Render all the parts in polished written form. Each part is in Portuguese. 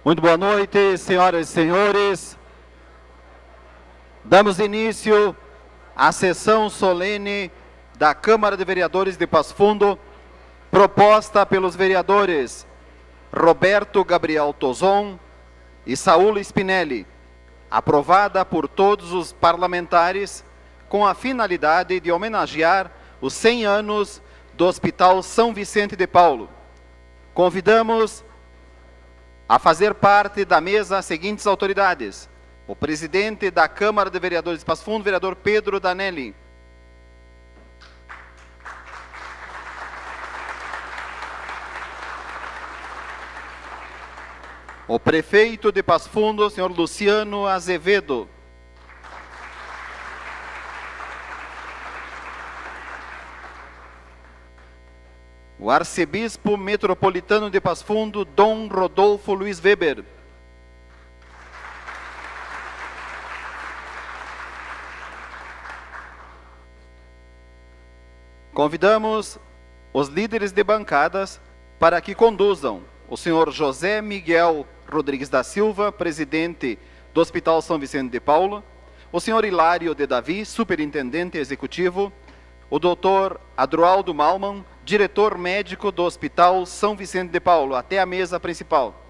Muito boa noite, senhoras e senhores. Damos início à sessão solene da Câmara de Vereadores de Passo Fundo, proposta pelos vereadores Roberto Gabriel Tozon e Saúl Spinelli, aprovada por todos os parlamentares com a finalidade de homenagear os 100 anos do Hospital São Vicente de Paulo. Convidamos a fazer parte da mesa as seguintes autoridades: o presidente da Câmara de Vereadores de Passo Fundo, vereador Pedro Danelli. O prefeito de Passo Fundo, senhor Luciano Azevedo. O arcebispo metropolitano de Passo Fundo, Dom Rodolfo Luiz Weber. Convidamos os líderes de bancadas para que conduzam o senhor José Miguel Rodrigues da Silva, presidente do Hospital São Vicente de Paulo, o senhor Hilário de Davi, superintendente executivo, o doutor Adroaldo Malman, diretor médico do Hospital São Vicente de Paulo, até a mesa principal.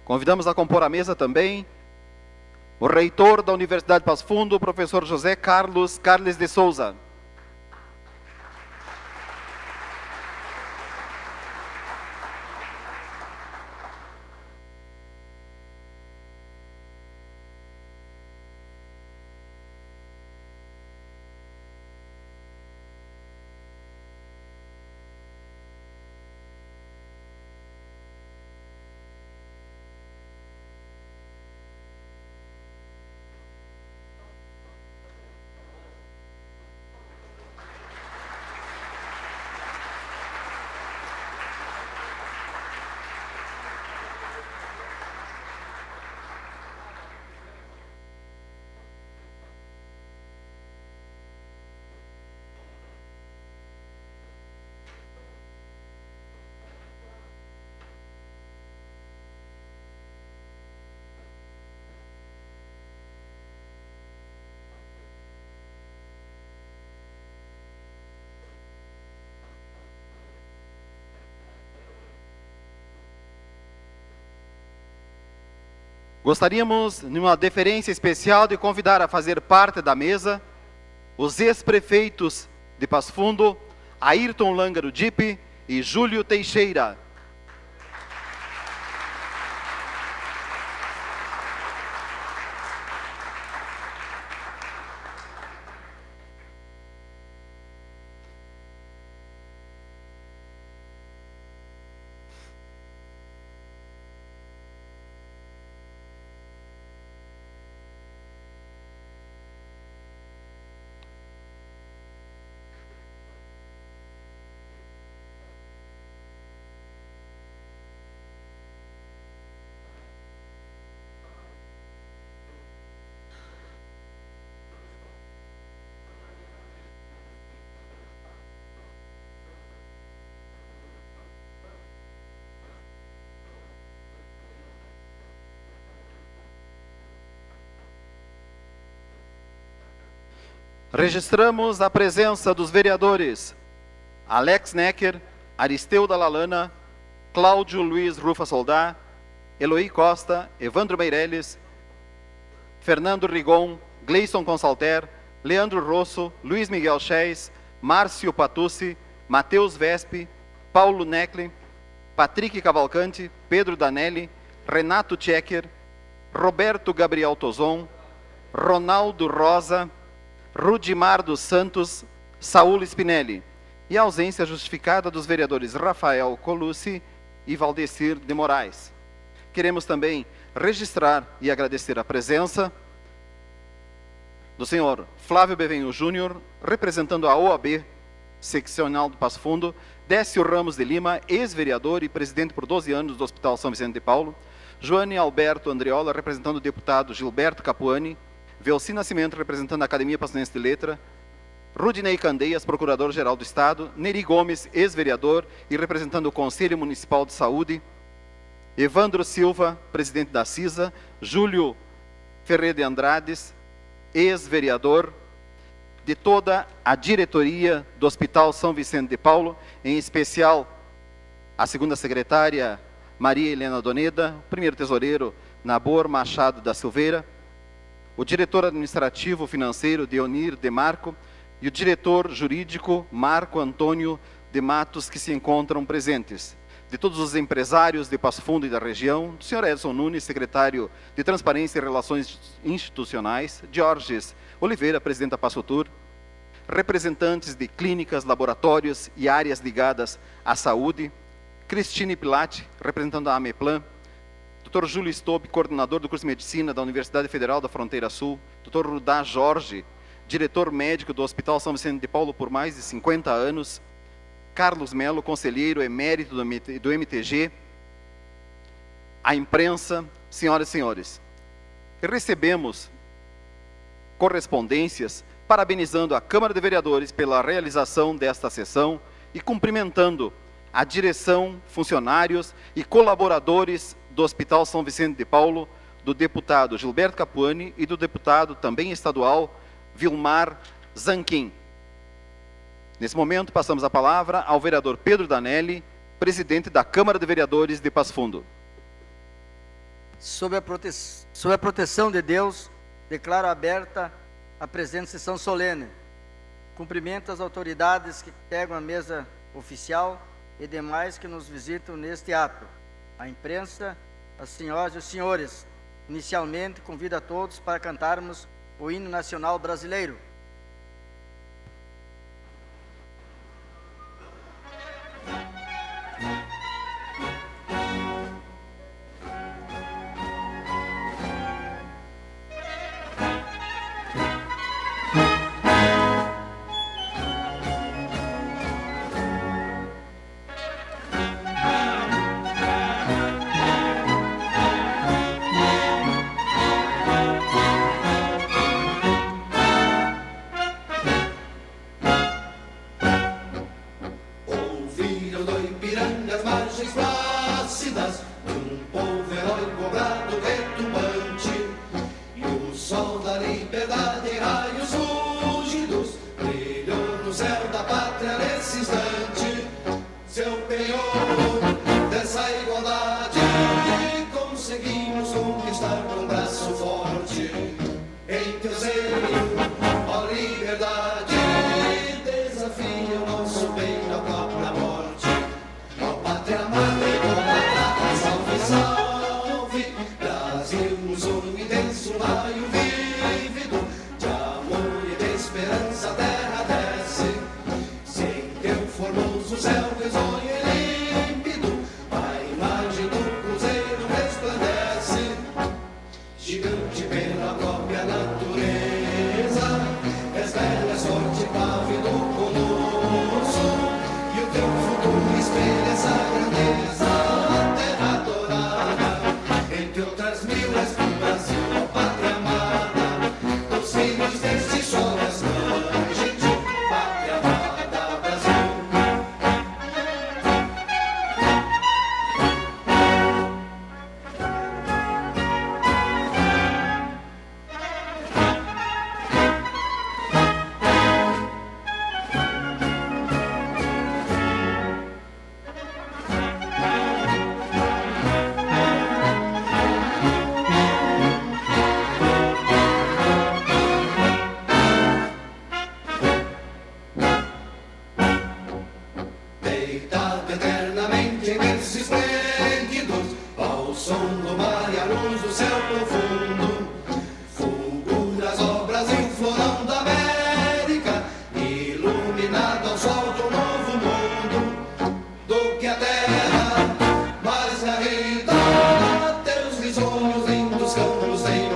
Convidamos a compor a mesa também o reitor da Universidade de Passo Fundo, o professor José Carlos Carles de Souza. Gostaríamos, numa deferência especial, de convidar a fazer parte da mesa os ex-prefeitos de Passo Fundo, Ayrton Lângaro Dipe e Júlio Teixeira. Registramos a presença dos vereadores Alex Necker, Aristeu da Lalana, Cláudio Luiz Rufa Soldá, Eloy Costa, Evandro Meirelles, Fernando Rigon, Gleison Consalter, Leandro Rosso, Luiz Miguel Chés, Márcio Patucci, Matheus Vespe, Paulo Necklin, Patrick Cavalcante, Pedro Danelli, Renato Tchecker, Roberto Gabriel Tozon, Ronaldo Rosa, Rudimar dos Santos, Saúl Spinelli, e a ausência justificada dos vereadores Rafael Colucci e Valdecir de Moraes. Queremos também registrar e agradecer a presença do senhor Flávio Bevenho Júnior, representando a OAB seccional do Passo Fundo, Décio Ramos de Lima, ex-vereador e presidente por 12 anos do Hospital São Vicente de Paulo, Joane Alberto Andriola, representando o deputado Gilberto Capuani, Velci Nascimento, representando a Academia Passanense de Letra, Rudinei Candeias, procurador-geral do Estado, Neri Gomes, ex-vereador e representando o Conselho Municipal de Saúde, Evandro Silva, presidente da CISA, Júlio Ferreira de Andrades, ex-vereador, de toda a diretoria do Hospital São Vicente de Paulo, em especial a segunda secretária Maria Helena Doneda, o primeiro tesoureiro Nabor Machado da Silveira, o diretor administrativo financeiro Deonir de Marco e o diretor jurídico Marco Antônio de Matos, que se encontram presentes. De todos os empresários de Passo Fundo e da região, do senhor Edson Nunes, secretário de Transparência e Relações Institucionais, Jorges Oliveira, presidente da Passotur, representantes de clínicas, laboratórios e áreas ligadas à saúde, Cristine Pilati, representando a Ameplan, Dr. Júlio Stobe, coordenador do curso de Medicina da Universidade Federal da Fronteira Sul, Dr. Rudá Jorge, diretor médico do Hospital São Vicente de Paulo por mais de 50 anos, Carlos Melo, conselheiro emérito do MTG, a imprensa, senhoras e senhores. Recebemos correspondências parabenizando a Câmara de Vereadores pela realização desta sessão e cumprimentando a direção, funcionários e colaboradores do Hospital São Vicente de Paulo, do deputado Gilberto Capuani e do deputado também estadual Vilmar Zanquim. Nesse momento, passamos a palavra ao vereador Pedro Danelli, presidente da Câmara de Vereadores de Passo Fundo. Sob a proteção de Deus, declaro aberta a presente sessão solene. Cumprimento as autoridades que pegam a mesa oficial e demais que nos visitam neste ato. A imprensa, as senhoras e os senhores. Inicialmente, convido a todos para cantarmos o hino nacional brasileiro.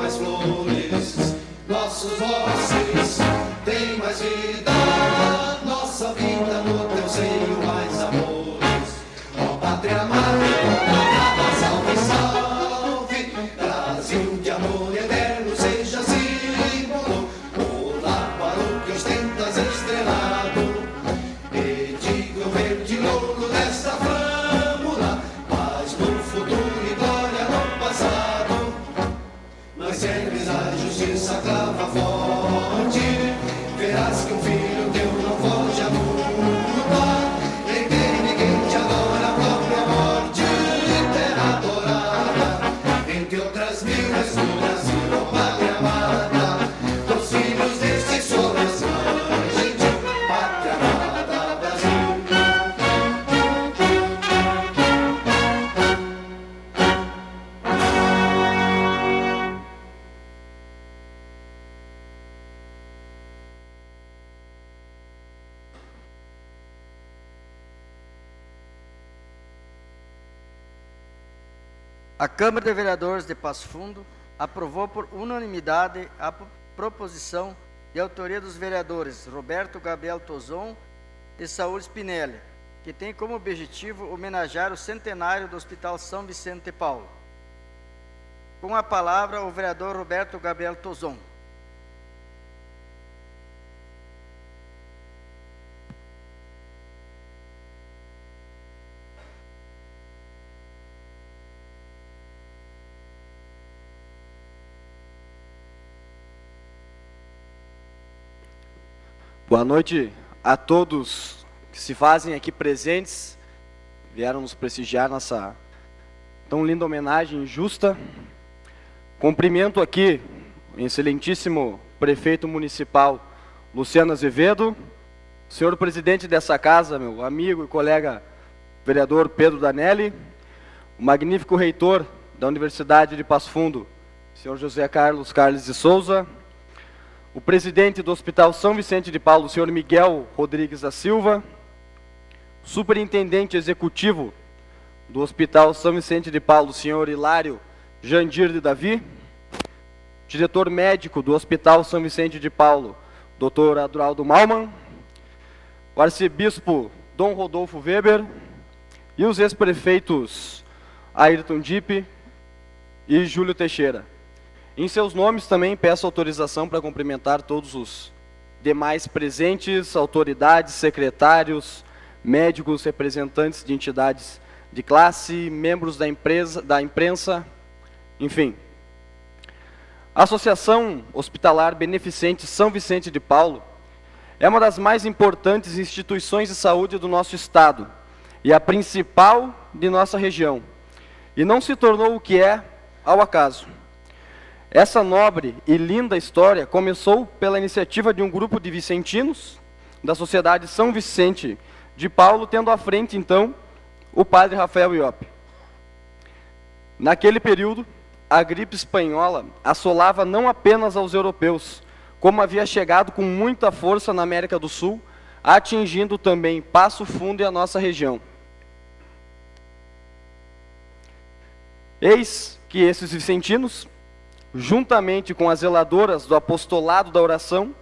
mais flores, nossos voces têm mais vida, nossa vida no teu seio mais amores. Ó pátria amada, salve, salve, Brasil de amor eterno seja símbolo, o lar para o que ostentas estrelado, e digo verde louro desta flâmula, paz no futuro e glória no passado. Mas sempre a justiça clava forte, verás que um filho teu não foge à luta, nem tem ninguém te adora, a própria morte terra adorada, entre outras mil és do Brasil, ó pátria amada, dos filhos deste sol resplandente, pátria amada Brasil. A Câmara de Vereadores de Passo Fundo aprovou por unanimidade a proposição de autoria dos vereadores Roberto Gabriel Tozon e Saúl Spinelli, que tem como objetivo homenagear o centenário do Hospital São Vicente de Paulo. Com a palavra, o vereador Roberto Gabriel Tozon. Boa noite a todos que se fazem aqui presentes, vieram nos prestigiar nessa tão linda homenagem justa. Cumprimento aqui o excelentíssimo prefeito municipal Luciano Azevedo, senhor presidente dessa casa, meu amigo e colega vereador Pedro Danelli, o magnífico reitor da Universidade de Passo Fundo, senhor José Carlos de Souza, o presidente do Hospital São Vicente de Paulo, o senhor Miguel Rodrigues da Silva, superintendente executivo do Hospital São Vicente de Paulo, o senhor Hilário Jandir de Davi, diretor médico do Hospital São Vicente de Paulo, doutor Adroaldo Malman, o arcebispo Dom Rodolfo Weber e os ex-prefeitos Ayrton Dipp e Júlio Teixeira. Em seus nomes também peço autorização para cumprimentar todos os demais presentes, autoridades, secretários, médicos, representantes de entidades de classe, membros da imprensa, enfim. A Associação Hospitalar Beneficente São Vicente de Paulo é uma das mais importantes instituições de saúde do nosso estado e a principal de nossa região, e não se tornou o que é ao acaso. Essa nobre e linda história começou pela iniciativa de um grupo de vicentinos da Sociedade São Vicente de Paulo, tendo à frente, então, o padre Rafael Iope. Naquele período, a gripe espanhola assolava não apenas aos europeus, como havia chegado com muita força na América do Sul, atingindo também Passo Fundo e a nossa região. Eis que esses vicentinos, juntamente com as zeladoras do apostolado da oração,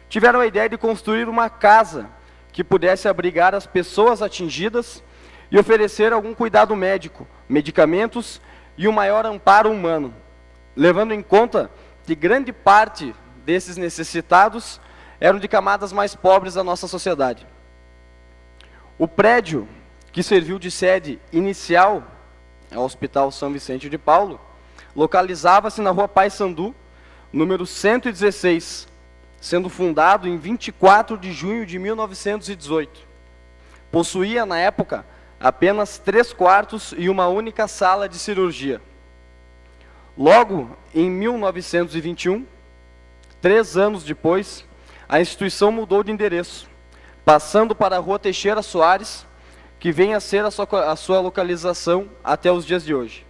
tiveram a ideia de construir uma casa que pudesse abrigar as pessoas atingidas e oferecer algum cuidado médico, medicamentos e um maior amparo humano, levando em conta que grande parte desses necessitados eram de camadas mais pobres da nossa sociedade. O prédio que serviu de sede inicial ao Hospital São Vicente de Paulo localizava-se na Rua Paissandu, número 116, sendo fundado em 24 de junho de 1918. Possuía, na época, apenas 3 quartos e uma única sala de cirurgia. Logo, em 1921, 3 anos depois, a instituição mudou de endereço, passando para a Rua Teixeira Soares, que vem a ser a sua localização até os dias de hoje.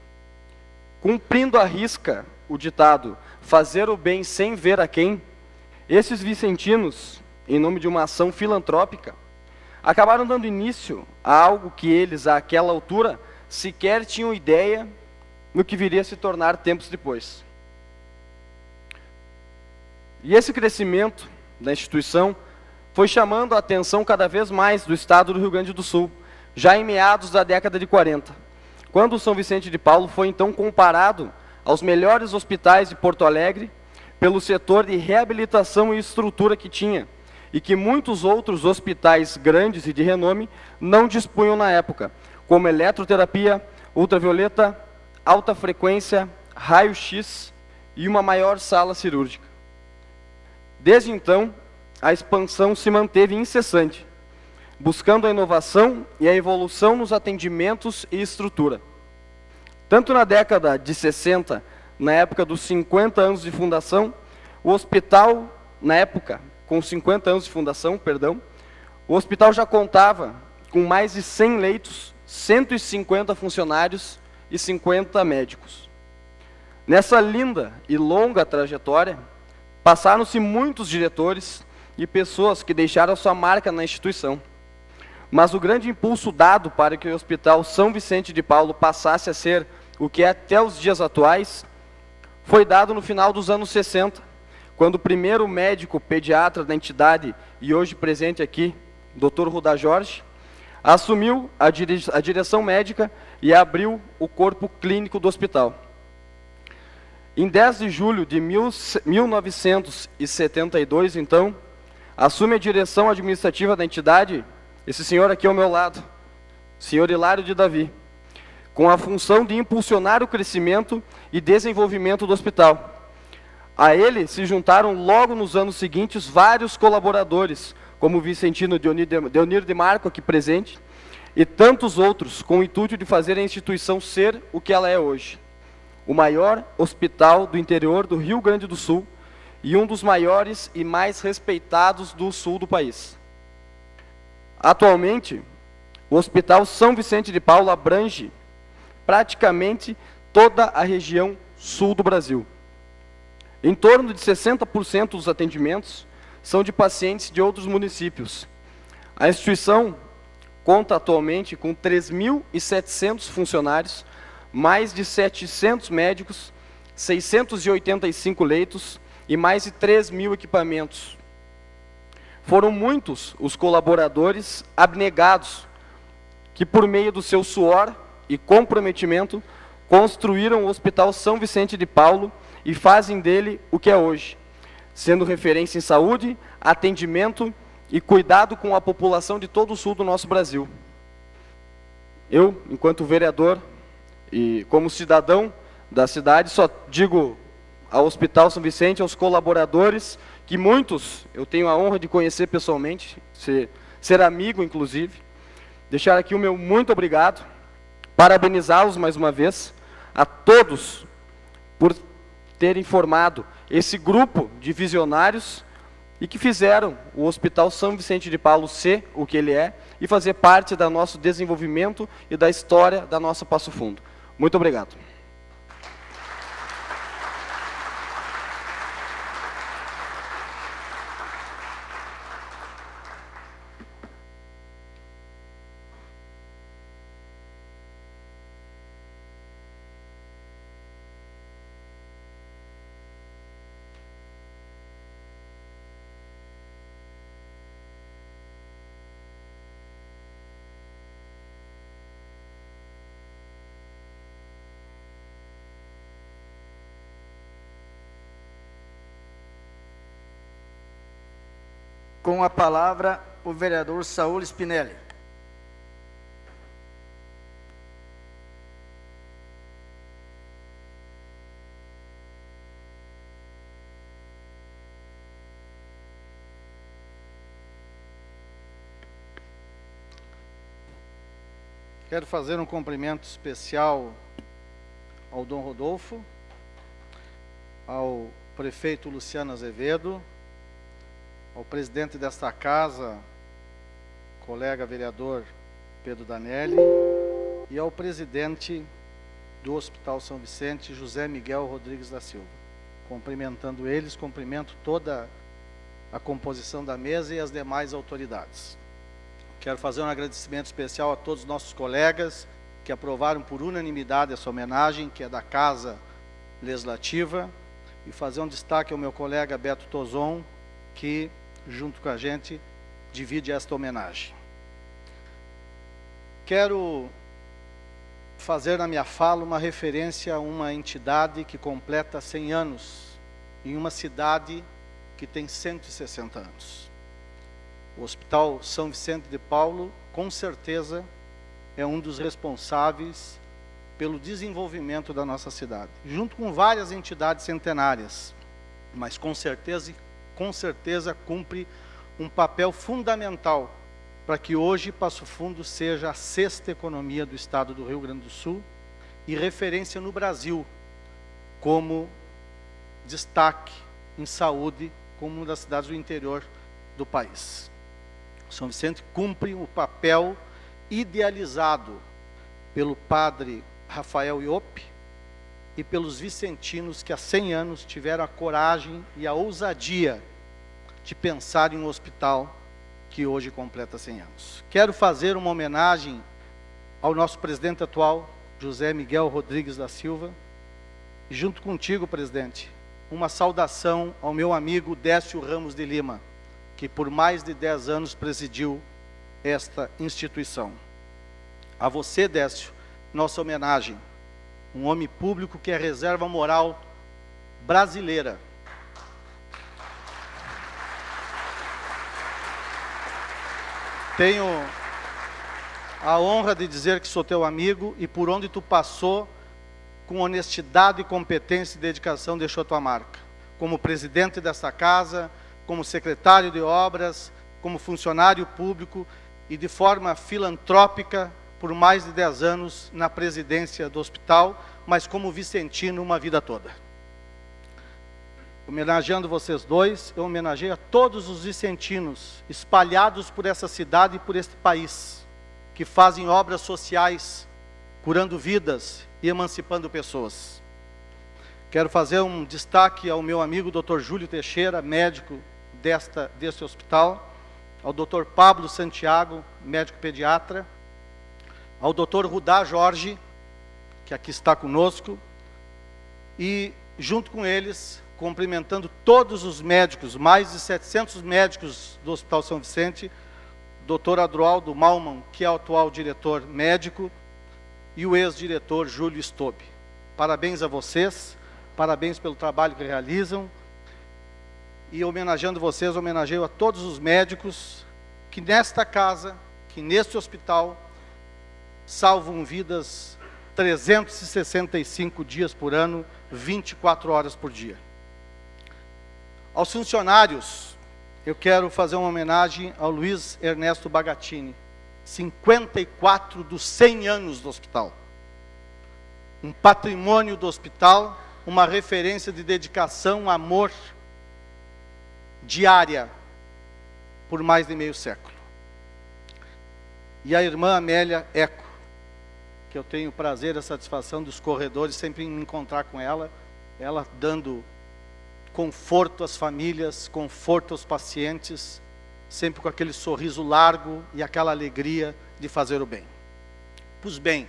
Cumprindo à risca o ditado, fazer o bem sem ver a quem, esses vicentinos, em nome de uma ação filantrópica, acabaram dando início a algo que eles, àquela altura, sequer tinham ideia no que viria a se tornar tempos depois. E esse crescimento da instituição foi chamando a atenção cada vez mais do estado do Rio Grande do Sul, já em meados da década de 40, quando o São Vicente de Paulo foi então comparado aos melhores hospitais de Porto Alegre pelo setor de reabilitação e estrutura que tinha, e que muitos outros hospitais grandes e de renome não dispunham na época, como eletroterapia, ultravioleta, alta frequência, raio-x e uma maior sala cirúrgica. Desde então, a expansão se manteve incessante, buscando a inovação e a evolução nos atendimentos e estrutura. Tanto na década de 60, na época dos 50 anos de fundação, o hospital, na época, com 50 anos de fundação, perdão, o hospital já contava com mais de 100 leitos, 150 funcionários e 50 médicos. Nessa linda e longa trajetória, passaram-se muitos diretores e pessoas que deixaram sua marca na instituição. Mas o grande impulso dado para que o Hospital São Vicente de Paulo passasse a ser o que é até os dias atuais, foi dado no final dos anos 60, quando o primeiro médico pediatra da entidade, e hoje presente aqui, Dr. Rudá Jorge, assumiu a direção médica e abriu o corpo clínico do hospital. Em 10 de julho de 1972, então, assume a direção administrativa da entidade esse senhor aqui ao meu lado, senhor Hilário de Davi, com a função de impulsionar o crescimento e desenvolvimento do hospital. A ele se juntaram logo nos anos seguintes vários colaboradores, como o vicentino Deonir de Marco, aqui presente, e tantos outros, com o intuito de fazer a instituição ser o que ela é hoje. O maior hospital do interior do Rio Grande do Sul e um dos maiores e mais respeitados do sul do país. Atualmente, o Hospital São Vicente de Paulo abrange praticamente toda a região sul do Brasil. Em torno de 60% dos atendimentos são de pacientes de outros municípios. A instituição conta atualmente com 3.700 funcionários, mais de 700 médicos, 685 leitos e mais de 3.000 equipamentos. Foram muitos os colaboradores abnegados que, por meio do seu suor e comprometimento, construíram o Hospital São Vicente de Paulo e fazem dele o que é hoje, sendo referência em saúde, atendimento e cuidado com a população de todo o sul do nosso Brasil. Eu, enquanto vereador e como cidadão da cidade, só digo ao Hospital São Vicente, aos colaboradores, que muitos eu tenho a honra de conhecer pessoalmente, ser amigo inclusive, deixar aqui o meu muito obrigado, parabenizá-los mais uma vez, a todos por terem formado esse grupo de visionários e que fizeram o Hospital São Vicente de Paulo ser o que ele é e fazer parte do nosso desenvolvimento e da história da nossa Passo Fundo. Muito obrigado. Com a palavra, o vereador Saúl Spinelli. Quero fazer um cumprimento especial ao Dom Rodolfo, ao prefeito Luciano Azevedo, ao presidente desta casa, colega vereador Pedro Danelli, e ao presidente do Hospital São Vicente, José Miguel Rodrigues da Silva. Cumprimentando eles, cumprimento toda a composição da mesa e as demais autoridades. Quero fazer um agradecimento especial a todos os nossos colegas que aprovaram por unanimidade essa homenagem, que é da Casa Legislativa, e fazer um destaque ao meu colega Beto Tozon, que, junto com a gente, divide esta homenagem. Quero fazer na minha fala uma referência a uma entidade que completa 100 anos, em uma cidade que tem 160 anos. O Hospital São Vicente de Paulo, com certeza, é um dos responsáveis pelo desenvolvimento da nossa cidade, junto com várias entidades centenárias, mas com certeza cumpre um papel fundamental para que hoje Passo Fundo seja a 6ª economia do estado do Rio Grande do Sul e referência no Brasil como destaque em saúde, como uma das cidades do interior do país. São Vicente cumpre o papel idealizado pelo padre Rafael Iope e pelos vicentinos que há 100 anos tiveram a coragem e a ousadia de pensar em um hospital que hoje completa 100 anos. Quero fazer uma homenagem ao nosso presidente atual, José Miguel Rodrigues da Silva, e junto contigo, presidente, uma saudação ao meu amigo Décio Ramos de Lima, que por mais de 10 anos presidiu esta instituição. A você, Décio, nossa homenagem, um homem público que é reserva moral brasileira. Tenho a honra de dizer que sou teu amigo e por onde tu passou, com honestidade, competência e dedicação, deixou tua marca. Como presidente desta casa, como secretário de obras, como funcionário público e de forma filantrópica por mais de 10 anos na presidência do hospital, mas como vicentino uma vida toda. Homenageando vocês dois, eu homenageio a todos os vicentinos espalhados por essa cidade e por este país, que fazem obras sociais, curando vidas e emancipando pessoas. Quero fazer um destaque ao meu amigo Dr. Júlio Teixeira, médico deste hospital, ao Dr. Pablo Santiago, médico pediatra, ao Dr. Rudá Jorge, que aqui está conosco, e junto com eles, cumprimentando todos os médicos, mais de 700 médicos do Hospital São Vicente, Dr. Adroaldo Malman, que é o atual diretor médico, e o ex-diretor Júlio Stobe. Parabéns a vocês, parabéns pelo trabalho que realizam, e homenageando vocês, homenageio a todos os médicos que nesta casa, que neste hospital, salvam vidas 365 dias por ano, 24 horas por dia. Aos funcionários, eu quero fazer uma homenagem ao Luiz Ernesto Bagatini, 54 dos 100 anos do hospital. Um patrimônio do hospital, uma referência de dedicação, amor, diária, por mais de meio século. E a irmã Amélia Eco, que eu tenho o prazer e a satisfação dos corredores sempre me encontrar com ela, ela dando conforto às famílias, conforto aos pacientes, sempre com aquele sorriso largo e aquela alegria de fazer o bem. Pois bem,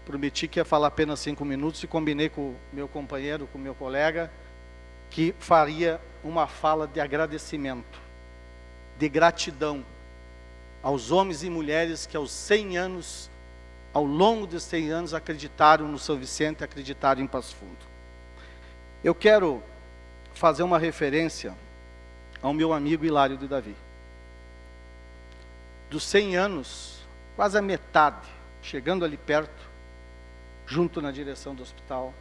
prometi que ia falar apenas 5 minutos e combinei com o meu companheiro, com o meu colega, que faria uma fala de agradecimento, de gratidão aos homens e mulheres que aos 100 anos, ao longo de 100 anos, acreditaram no São Vicente, acreditaram em Passo Fundo. Eu quero fazer uma referência ao meu amigo Hilário de Davi. Dos 100 anos, quase a metade, chegando ali perto, junto na direção do hospital,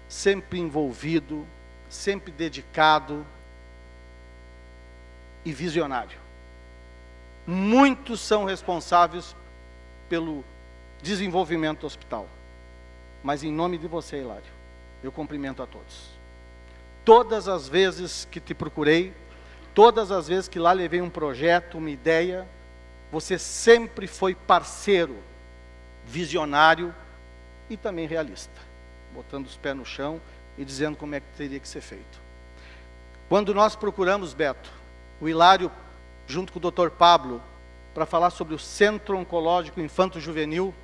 sempre envolvido, sempre dedicado e visionário. Muitos são responsáveis pelo desenvolvimento do hospital, mas em nome de você, Hilário, eu cumprimento a todos. Todas as vezes que te procurei, todas as vezes que lá levei um projeto, uma ideia, você sempre foi parceiro, visionário e também realista, botando os pés no chão e dizendo como é que teria que ser feito. Quando nós procuramos, Beto, o Hilário, junto com o Dr. Pablo, para falar sobre o Centro Oncológico Infanto-Juvenil,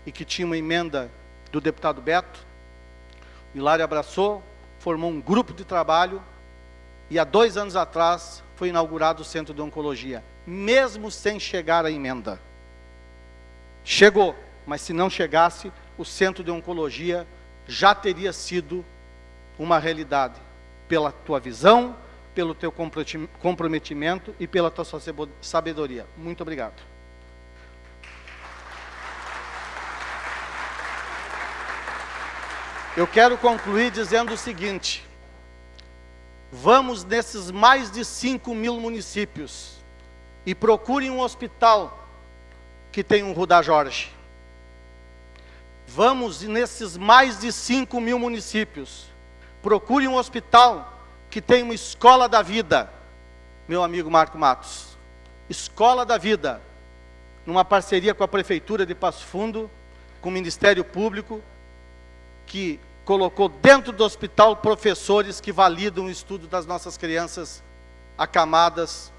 e que tinha uma emenda do deputado Beto, o Hilário abraçou, formou um grupo de trabalho e há 2 anos atrás foi inaugurado o Centro de Oncologia, mesmo sem chegar a emenda. Chegou, mas se não chegasse, o Centro de Oncologia já teria sido uma realidade, pela tua visão, pelo teu comprometimento e pela tua sabedoria. Muito obrigado. Eu quero concluir dizendo o seguinte: vamos nesses mais de 5.000 municípios e procurem um hospital que tem um Rudá Jorge. Vamos nesses mais de 5.000 municípios, procurem um hospital que tem uma Escola da Vida, meu amigo Marco Matos. Escola da Vida, numa parceria com a Prefeitura de Passo Fundo, com o Ministério Público, que colocou dentro do hospital professores que validam o estudo das nossas crianças acamadas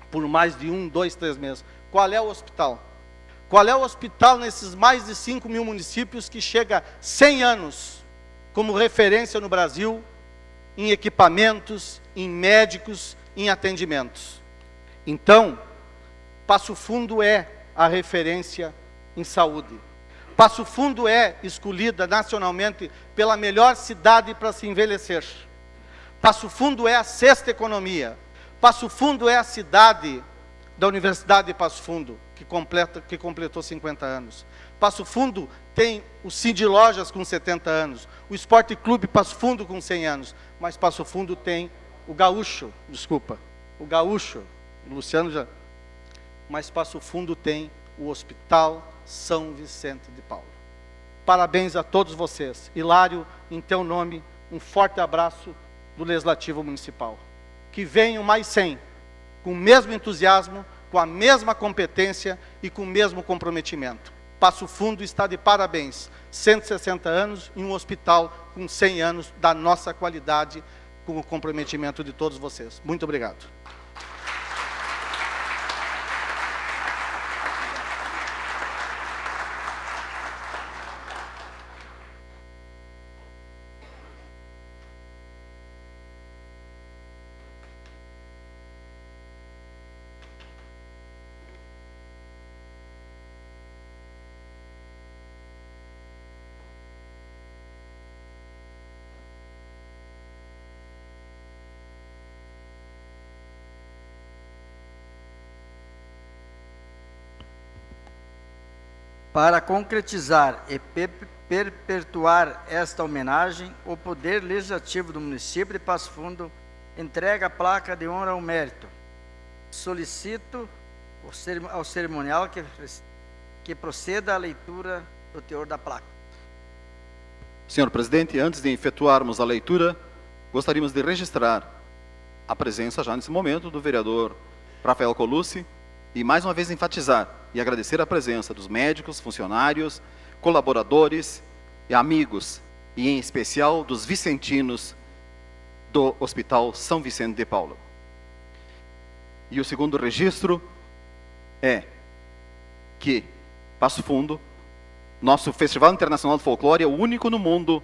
por mais de 1, 2, 3 meses. Qual é o hospital? Qual é o hospital nesses mais de 5.000 municípios que chega a 100 anos como referência no Brasil em equipamentos, em médicos, em atendimentos? Então, Passo Fundo é a referência em saúde. Passo Fundo é escolhida nacionalmente pela melhor cidade para se envelhecer. Passo Fundo é a 6ª economia. Passo Fundo é a cidade da Universidade de Passo Fundo, que completou 50 anos. Passo Fundo tem o Cid Lojas com 70 anos, o Esporte Clube Passo Fundo com 100 anos, mas Passo Fundo tem o Gaúcho, o Luciano já... Mas Passo Fundo tem o Hospital São Vicente de Paulo. Parabéns a todos vocês. Hilário, em teu nome, um forte abraço do Legislativo Municipal. Que venham mais 100, com o mesmo entusiasmo, com a mesma competência e com o mesmo comprometimento. Passo Fundo está de parabéns. 160 anos em um hospital com 100 anos da nossa qualidade, com o comprometimento de todos vocês. Muito obrigado. Para concretizar e perpetuar esta homenagem, o Poder Legislativo do município de Passo Fundo entrega a placa de honra ao mérito. Solicito ao cerimonial que proceda à leitura do teor da placa. Senhor presidente, antes de efetuarmos a leitura, gostaríamos de registrar a presença já nesse momento do vereador Rafael Colucci e mais uma vez enfatizar e agradecer a presença dos médicos, funcionários, colaboradores e amigos, e em especial dos vicentinos do Hospital São Vicente de Paulo. E o segundo registro é que Passo Fundo, nosso Festival Internacional de Folclore, é o único no mundo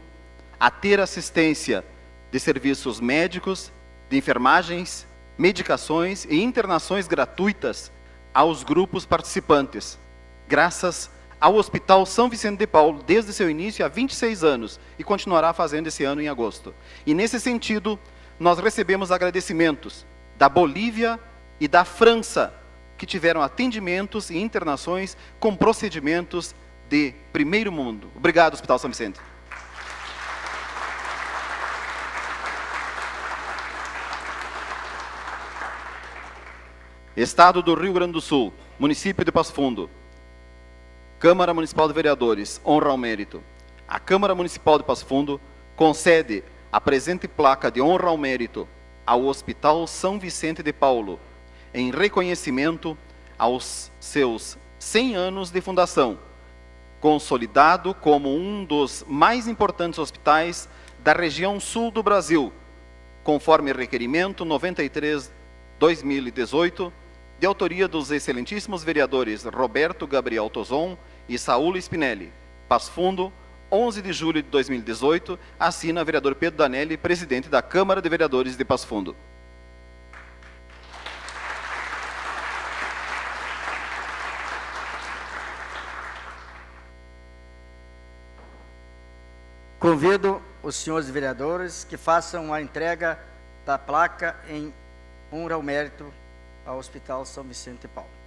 a ter assistência de serviços médicos, de enfermagens, medicações e internações gratuitas aos grupos participantes, graças ao Hospital São Vicente de Paulo, desde seu início há 26 anos, e continuará fazendo esse ano em agosto. E nesse sentido, nós recebemos agradecimentos da Bolívia e da França, que tiveram atendimentos e internações com procedimentos de primeiro mundo. Obrigado, Hospital São Vicente. Estado do Rio Grande do Sul, município de Passo Fundo. Câmara Municipal de Vereadores, honra ao mérito. A Câmara Municipal de Passo Fundo concede a presente placa de honra ao mérito ao Hospital São Vicente de Paulo, em reconhecimento aos seus 100 anos de fundação, consolidado como um dos mais importantes hospitais da região sul do Brasil, conforme requerimento 93/2018, de autoria dos excelentíssimos vereadores Roberto Gabriel Tozon e Saúl Spinelli. Passo Fundo, 11 de julho de 2018, assina vereador Pedro Danelli, presidente da Câmara de Vereadores de Passo Fundo. Convido os senhores vereadores que façam a entrega da placa em honra ao mérito ao Hospital São Vicente de Paulo.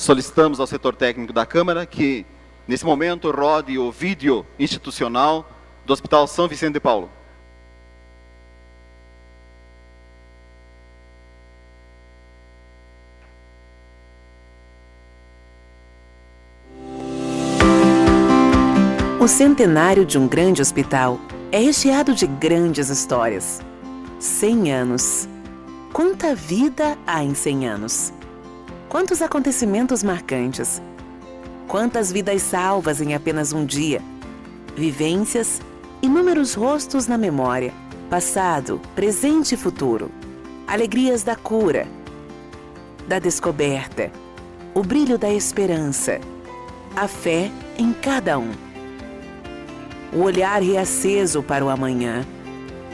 Solicitamos ao setor técnico da Câmara que, nesse momento, rode o vídeo institucional do Hospital São Vicente de Paulo. O centenário de um grande hospital é recheado de grandes histórias. 100 anos. Quanta vida há em 100 anos? Quantos acontecimentos marcantes? Quantas vidas salvas em apenas um dia? Vivências, inúmeros rostos na memória, passado, presente e futuro. Alegrias da cura, da descoberta, o brilho da esperança, a fé em cada um. O olhar reaceso para o amanhã,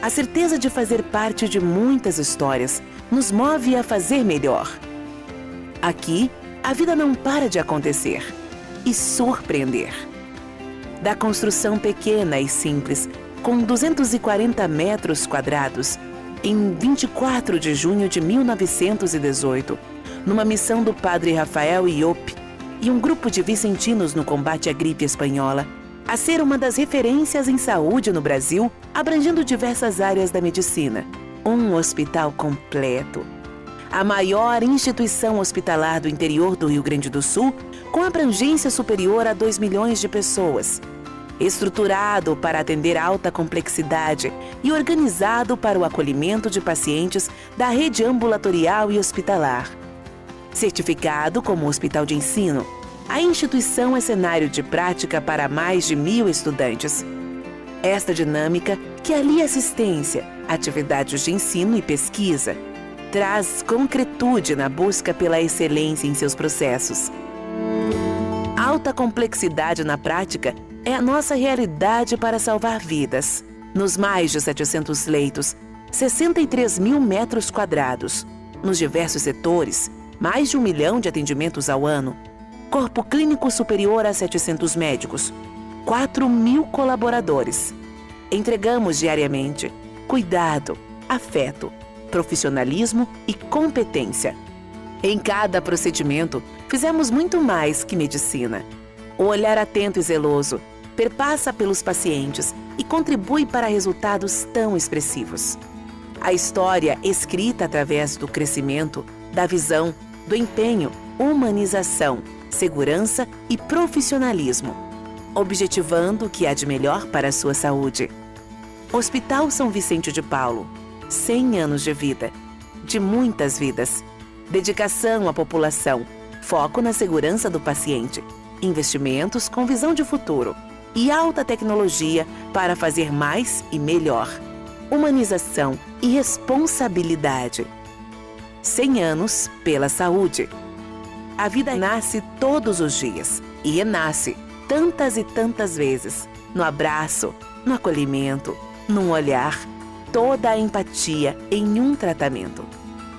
a certeza de fazer parte de muitas histórias nos move a fazer melhor. Aqui, a vida não para de acontecer e surpreender. Da construção pequena e simples, com 240 metros quadrados, em 24 de junho de 1918, numa missão do padre Rafael Iope e um grupo de vicentinos no combate à gripe espanhola, a ser uma das referências em saúde no Brasil, abrangendo diversas áreas da medicina. Um hospital completo. A maior instituição hospitalar do interior do Rio Grande do Sul, com abrangência superior a 2 milhões de pessoas. estruturado para atender alta complexidade e organizado para o acolhimento de pacientes da rede ambulatorial e hospitalar. Certificado como hospital de ensino, a instituição é cenário de prática para mais de 1.000 estudantes. Esta dinâmica, que alia assistência, atividades de ensino e pesquisa, traz concretude na busca pela excelência em seus processos. Alta complexidade na prática é a nossa realidade para salvar vidas. Nos mais de 700 leitos, 63.000 metros quadrados, nos diversos setores, mais de 1 milhão de atendimentos ao ano, corpo clínico superior a 700 médicos, 4.000 colaboradores. Entregamos diariamente cuidado, afeto, profissionalismo e competência. Em cada procedimento, fizemos muito mais que medicina. O olhar atento e zeloso perpassa pelos pacientes e contribui para resultados tão expressivos. A história escrita através do crescimento, da visão, do empenho, humanização, segurança e profissionalismo, objetivando o que há de melhor para a sua saúde. Hospital São Vicente de Paulo, 100 anos de vida, de muitas vidas. Dedicação à população, foco na segurança do paciente, investimentos com visão de futuro e alta tecnologia para fazer mais e melhor. Humanização e responsabilidade. 100 anos pela saúde. A vida nasce todos os dias e renasce tantas e tantas vezes. No abraço, no acolhimento, num olhar, toda a empatia em um tratamento.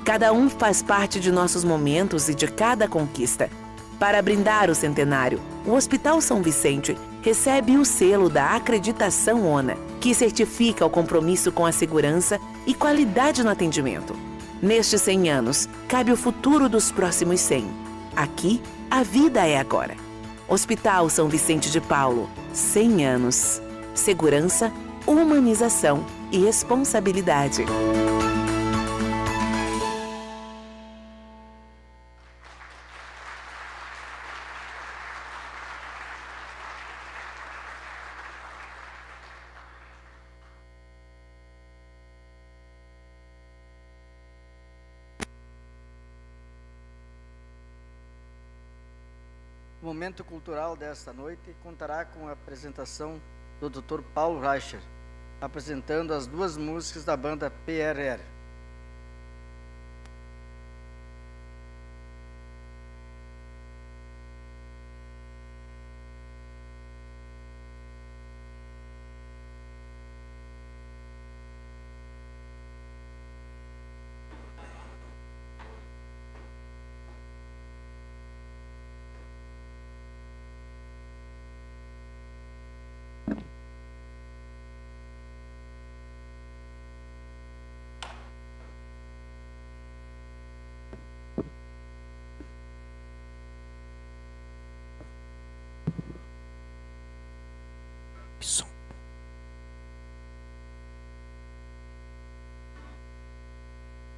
Cada um faz parte de nossos momentos e de cada conquista. Para brindar o centenário, o Hospital São Vicente recebe o selo da acreditação ONA, que certifica o compromisso com a segurança e qualidade no atendimento. Nestes 100 anos, cabe o futuro dos próximos 100. Aqui, a vida é agora. Hospital São Vicente de Paulo, 100 anos. Segurança, humanização e responsabilidade. O momento cultural desta noite contará com a apresentação do Dr. Paulo Reicher, apresentando as 2 músicas da banda PRR.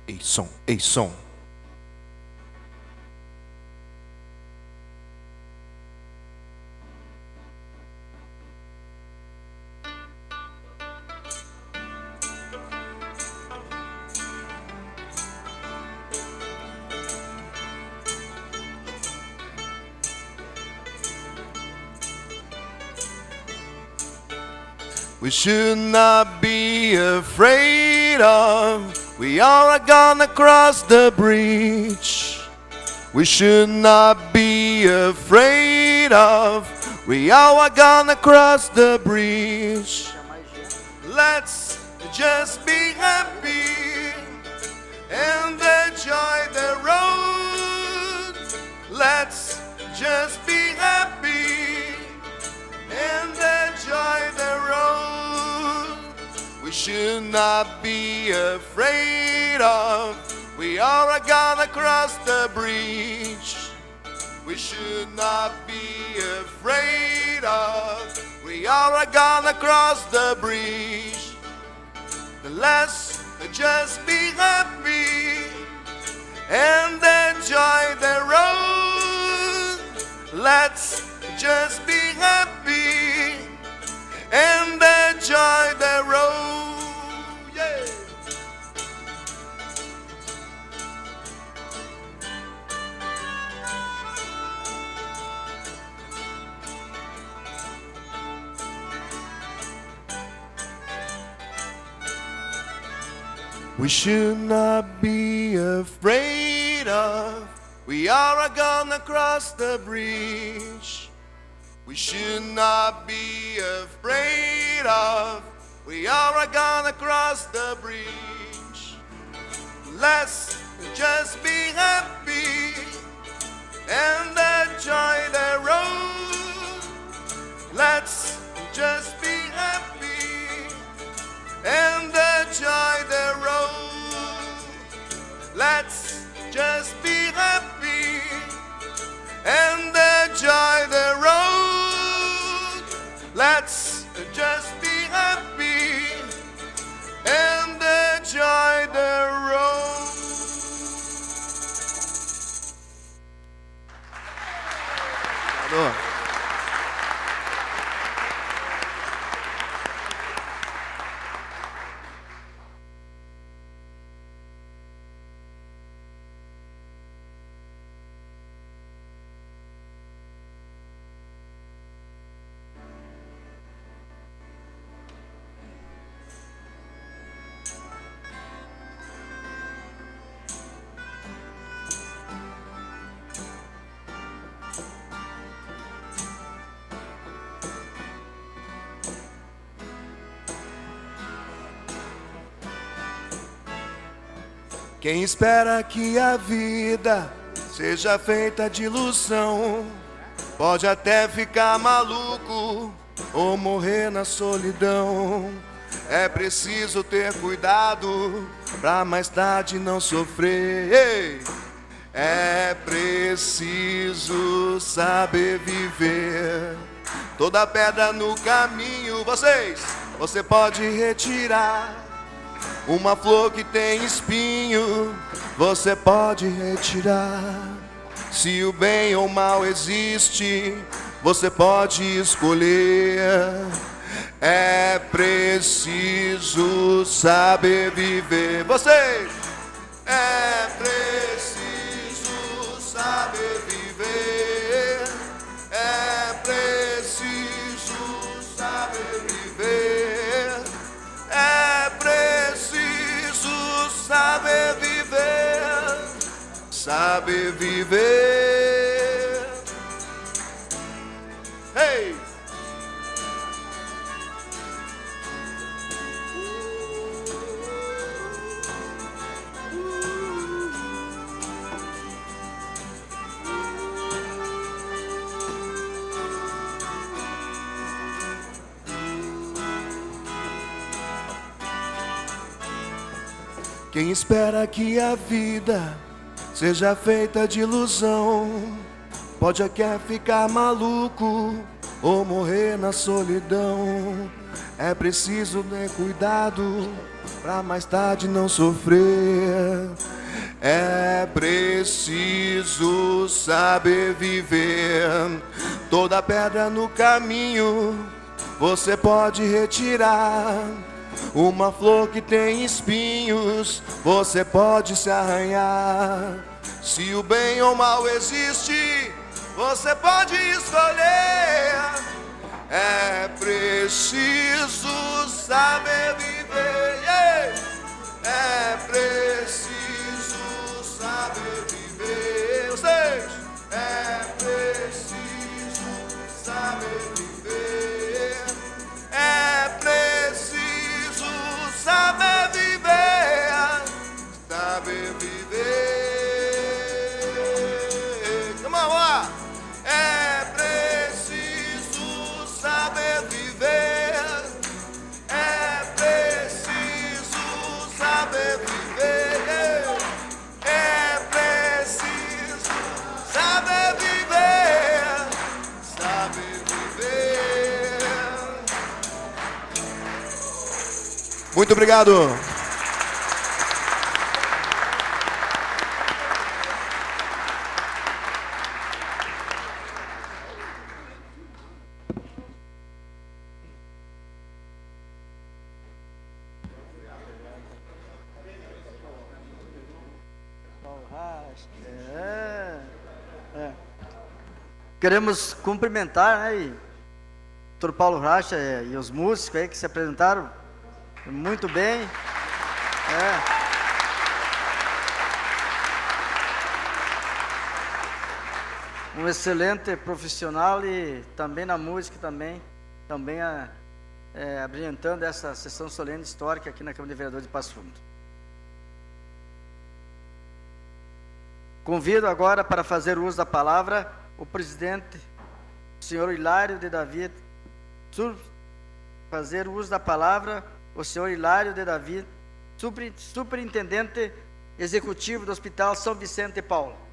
Ei, som, ei, som. We should not be afraid of. We are gonna cross the bridge. We should not be afraid of. We are gonna cross the bridge. Let's just be happy and enjoy the road. Let's just be happy and enjoy the road. We should not be afraid of. We are gonna cross the bridge. We should not be afraid of. We are gonna cross the bridge. Let's just be happy and enjoy the road. Let's just be happy we should not be afraid of. We are gonna cross the bridge. We should not be afraid of. We are gonna cross the bridge. Let's just be happy and enjoy the road. Let's just be happy and enjoy the road. Let's just be happy and enjoy the road. Let's just be happy and enjoy the road. Quem espera que a vida seja feita de ilusão, pode até ficar maluco ou morrer na solidão. É preciso ter cuidado pra mais tarde não sofrer. Ei! É preciso saber viver. Toda pedra no caminho, você pode retirar. Uma flor que tem espinho, você pode retirar. Se o bem ou o mal existe, você pode escolher. É preciso saber viver. Vocês! É preciso saber viver. É preciso saber viver. É preciso saber viver. Saber viver. Hey! Quem espera que a vida seja feita de ilusão, pode até ficar maluco ou morrer na solidão. É preciso ter cuidado pra mais tarde não sofrer. É preciso saber viver. Toda pedra no caminho você pode retirar. Uma flor que tem espinhos, você pode se arranhar. Se o bem ou o mal existe, você pode escolher. É preciso saber viver. É preciso saber viver. Vocês! É preciso saber viver. É preciso saber viver, saber viver. Vamos lá. É preciso saber viver. É preciso saber viver. É preciso saber viver. Saber viver. Muito obrigado. Queremos cumprimentar, né, o Dr. Paulo Racha e os músicos aí que se apresentaram muito bem. um excelente profissional e também na música também abrilhantando essa sessão solene histórica aqui na Câmara de Vereadores de Passo Fundo. Convido agora para fazer uso da palavra o presidente, o senhor Hilário de Davi, fazer uso da palavra o senhor Hilário de Davi, superintendente executivo do Hospital São Vicente de Paulo.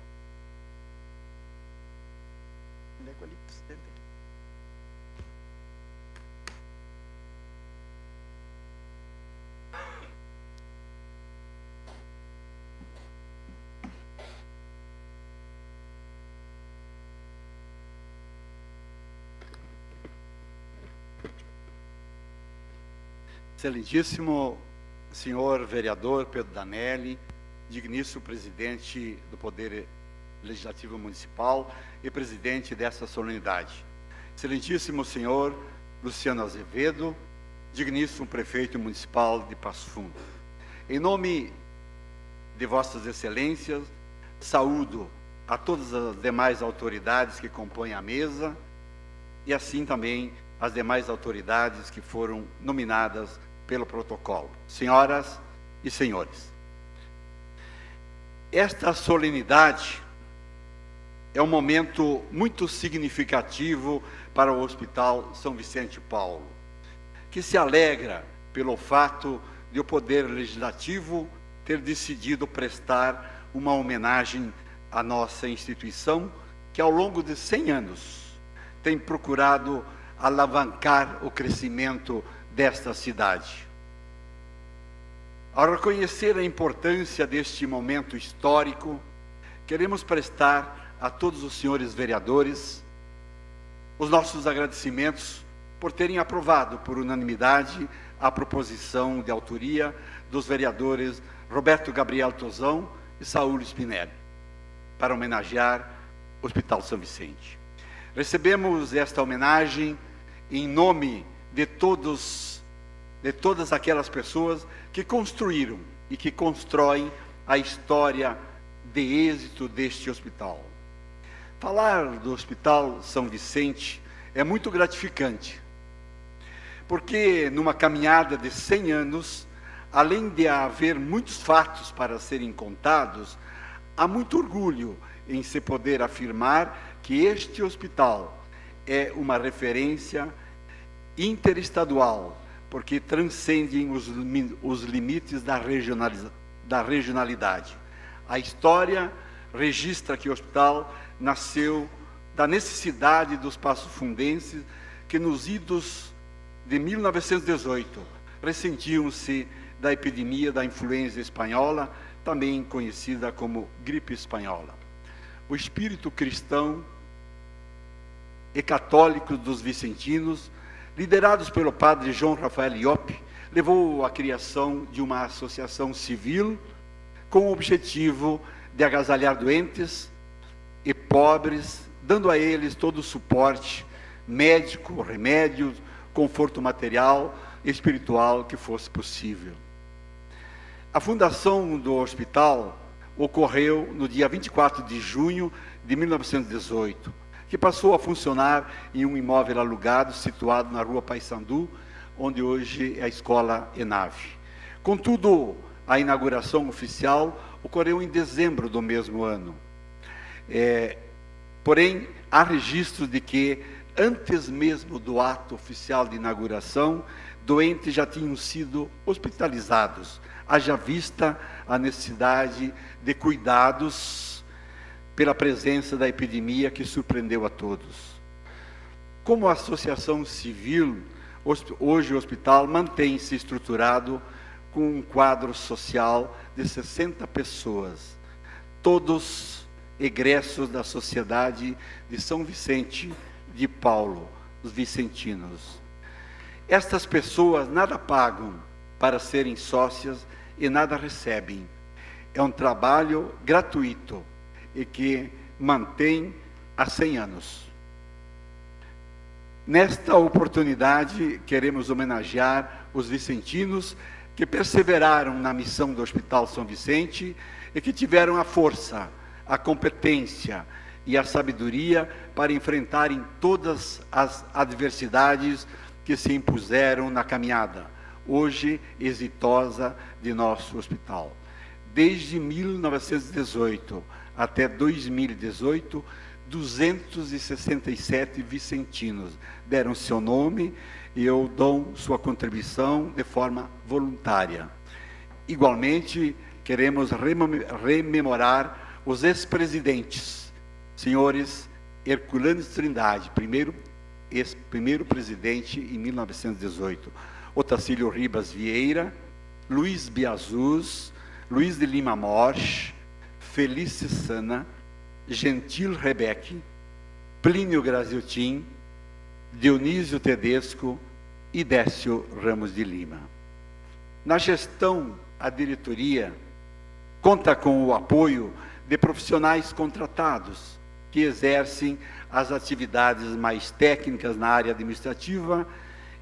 Excelentíssimo senhor vereador Pedro Danelli, digníssimo presidente do Poder Legislativo Municipal e presidente dessa solenidade. Excelentíssimo senhor Luciano Azevedo, digníssimo prefeito municipal de Passo Fundo. Em nome de vossas excelências, saúdo a todas as demais autoridades que compõem a mesa e assim também as demais autoridades que foram nominadas pelo protocolo. Senhoras e senhores, esta solenidade é um momento muito significativo para o Hospital São Vicente de Paulo, que se alegra pelo fato de o Poder Legislativo ter decidido prestar uma homenagem à nossa instituição, que ao longo de 100 anos tem procurado alavancar o crescimento desta cidade. Ao reconhecer a importância deste momento histórico, queremos prestar a todos os senhores vereadores os nossos agradecimentos por terem aprovado por unanimidade a proposição de autoria dos vereadores Roberto Gabriel Tozão e Saúl Spinelli, para homenagear o Hospital São Vicente. Recebemos esta homenagem em nome de todas aquelas pessoas que construíram e que constroem a história de êxito deste hospital. Falar do Hospital São Vicente é muito gratificante, porque numa caminhada de 100 anos, além de haver muitos fatos para serem contados, há muito orgulho em se poder afirmar que este hospital é uma referência interestadual, porque transcendem os limites da regionalidade. A história registra que o hospital nasceu da necessidade dos passofundenses que nos idos de 1918 ressentiam-se da epidemia da influenza espanhola, também conhecida como gripe espanhola. O espírito cristão e católico dos vicentinos, liderados pelo padre João Rafael Iop, levou à criação de uma associação civil com o objetivo de agasalhar doentes e pobres, dando a eles todo o suporte médico, remédios, conforto material e espiritual que fosse possível. A fundação do hospital ocorreu no dia 24 de junho de 1918, que passou a funcionar em um imóvel alugado situado na rua Paissandu, onde hoje é a Escola ENAVE. Contudo, a inauguração oficial ocorreu em dezembro do mesmo ano. Porém, há registro de que, antes mesmo do ato oficial de inauguração, doentes já tinham sido hospitalizados, haja vista a necessidade de cuidados pela presença da epidemia que surpreendeu a todos. Como associação civil, hoje o hospital mantém-se estruturado com um quadro social de 60 pessoas, todos egressos da Sociedade de São Vicente de Paulo, os vicentinos. Estas pessoas nada pagam para serem sócias e nada recebem. É um trabalho gratuito e que mantém há 100 anos. Nesta oportunidade, queremos homenagear os vicentinos que perseveraram na missão do Hospital São Vicente e que tiveram a força, a competência e a sabedoria para enfrentarem todas as adversidades que se impuseram na caminhada, hoje exitosa, de nosso hospital. Desde 1918 até 2018, 267 vicentinos deram seu nome e eu dou sua contribuição de forma voluntária. Igualmente, queremos rememorar os ex-presidentes, senhores Herculano Trindade, primeiro presidente em 1918, Otacílio Ribas Vieira, Luiz Biazuz, Luiz de Lima Morsch, Felice Sana, Gentil Rebeque, Plínio Graziotin, Dionísio Tedesco e Décio Ramos de Lima. Na gestão, a diretoria conta com o apoio de profissionais contratados que exercem as atividades mais técnicas na área administrativa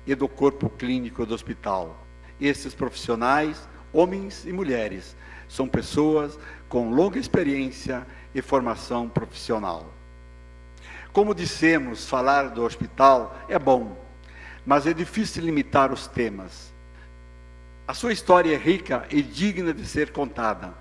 e do corpo clínico do hospital. Esses profissionais, homens e mulheres, são pessoas com longa experiência e formação profissional. Como dissemos, falar do hospital é bom, mas é difícil limitar os temas. A sua história é rica e digna de ser contada.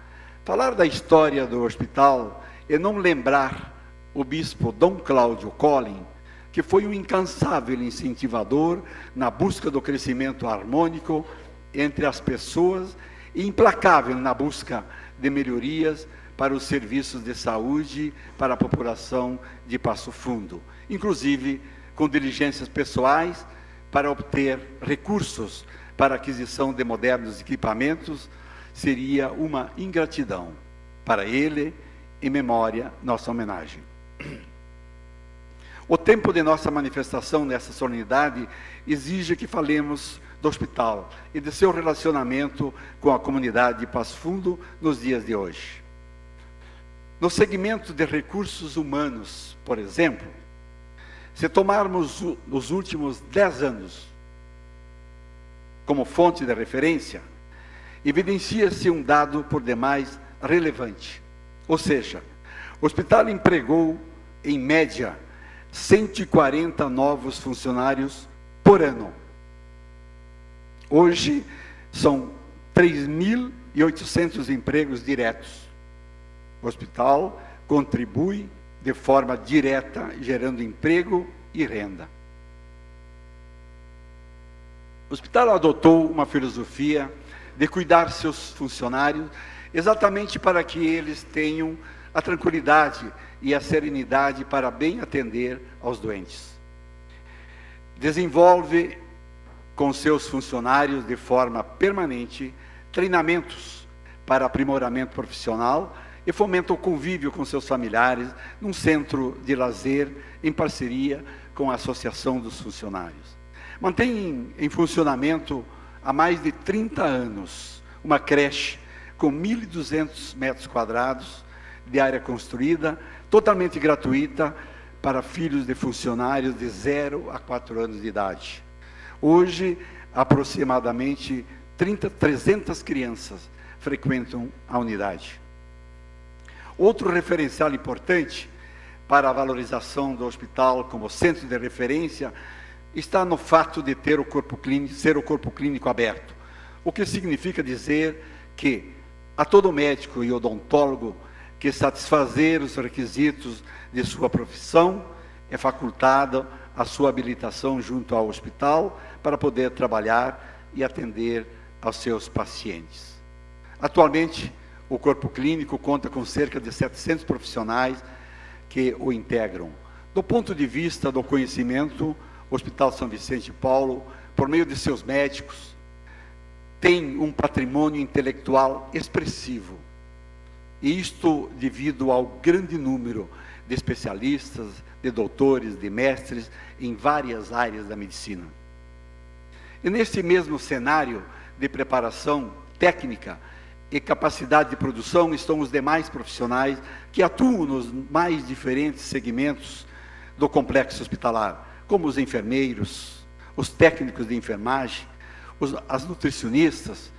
Falar da história do hospital é não lembrar o bispo Dom Cláudio Collin, que foi um incansável incentivador na busca do crescimento harmônico entre as pessoas e implacável na busca de melhorias para os serviços de saúde para a população de Passo Fundo, inclusive com diligências pessoais para obter recursos para a aquisição de modernos equipamentos. Seria uma ingratidão. Para ele, em memória, nossa homenagem. O tempo de nossa manifestação nessa solenidade exige que falemos do hospital e de seu relacionamento com a comunidade de Passo Fundo nos dias de hoje. No segmento de recursos humanos, por exemplo, se tomarmos os últimos 10 anos como fonte de referência, evidencia-se um dado por demais relevante. Ou seja, o hospital empregou, em média, 140 novos funcionários por ano. Hoje, são 3.800 empregos diretos. O hospital contribui de forma direta, gerando emprego e renda. O hospital adotou uma filosofia de cuidar seus funcionários, exatamente para que eles tenham a tranquilidade e a serenidade para bem atender aos doentes. Desenvolve com seus funcionários de forma permanente treinamentos para aprimoramento profissional e fomenta o convívio com seus familiares num centro de lazer em parceria com a Associação dos Funcionários. Mantém em funcionamento há mais de 30 anos uma creche com 1.200 metros quadrados de área construída, totalmente gratuita para filhos de funcionários de 0 a 4 anos de idade. Hoje, aproximadamente 300 crianças frequentam a unidade. Outro referencial importante para a valorização do hospital como centro de referência está no fato de ter ser o corpo clínico aberto, o que significa dizer que a todo médico e odontólogo que satisfazer os requisitos de sua profissão é facultada a sua habilitação junto ao hospital para poder trabalhar e atender aos seus pacientes. Atualmente, o corpo clínico conta com cerca de 700 profissionais que o integram. Do ponto de vista do conhecimento, o Hospital São Vicente de Paulo, por meio de seus médicos, tem um patrimônio intelectual expressivo. E isto devido ao grande número de especialistas, de doutores, de mestres em várias áreas da medicina. E nesse mesmo cenário de preparação técnica e capacidade de produção estão os demais profissionais que atuam nos mais diferentes segmentos do complexo hospitalar, como os enfermeiros, os técnicos de enfermagem, as nutricionistas,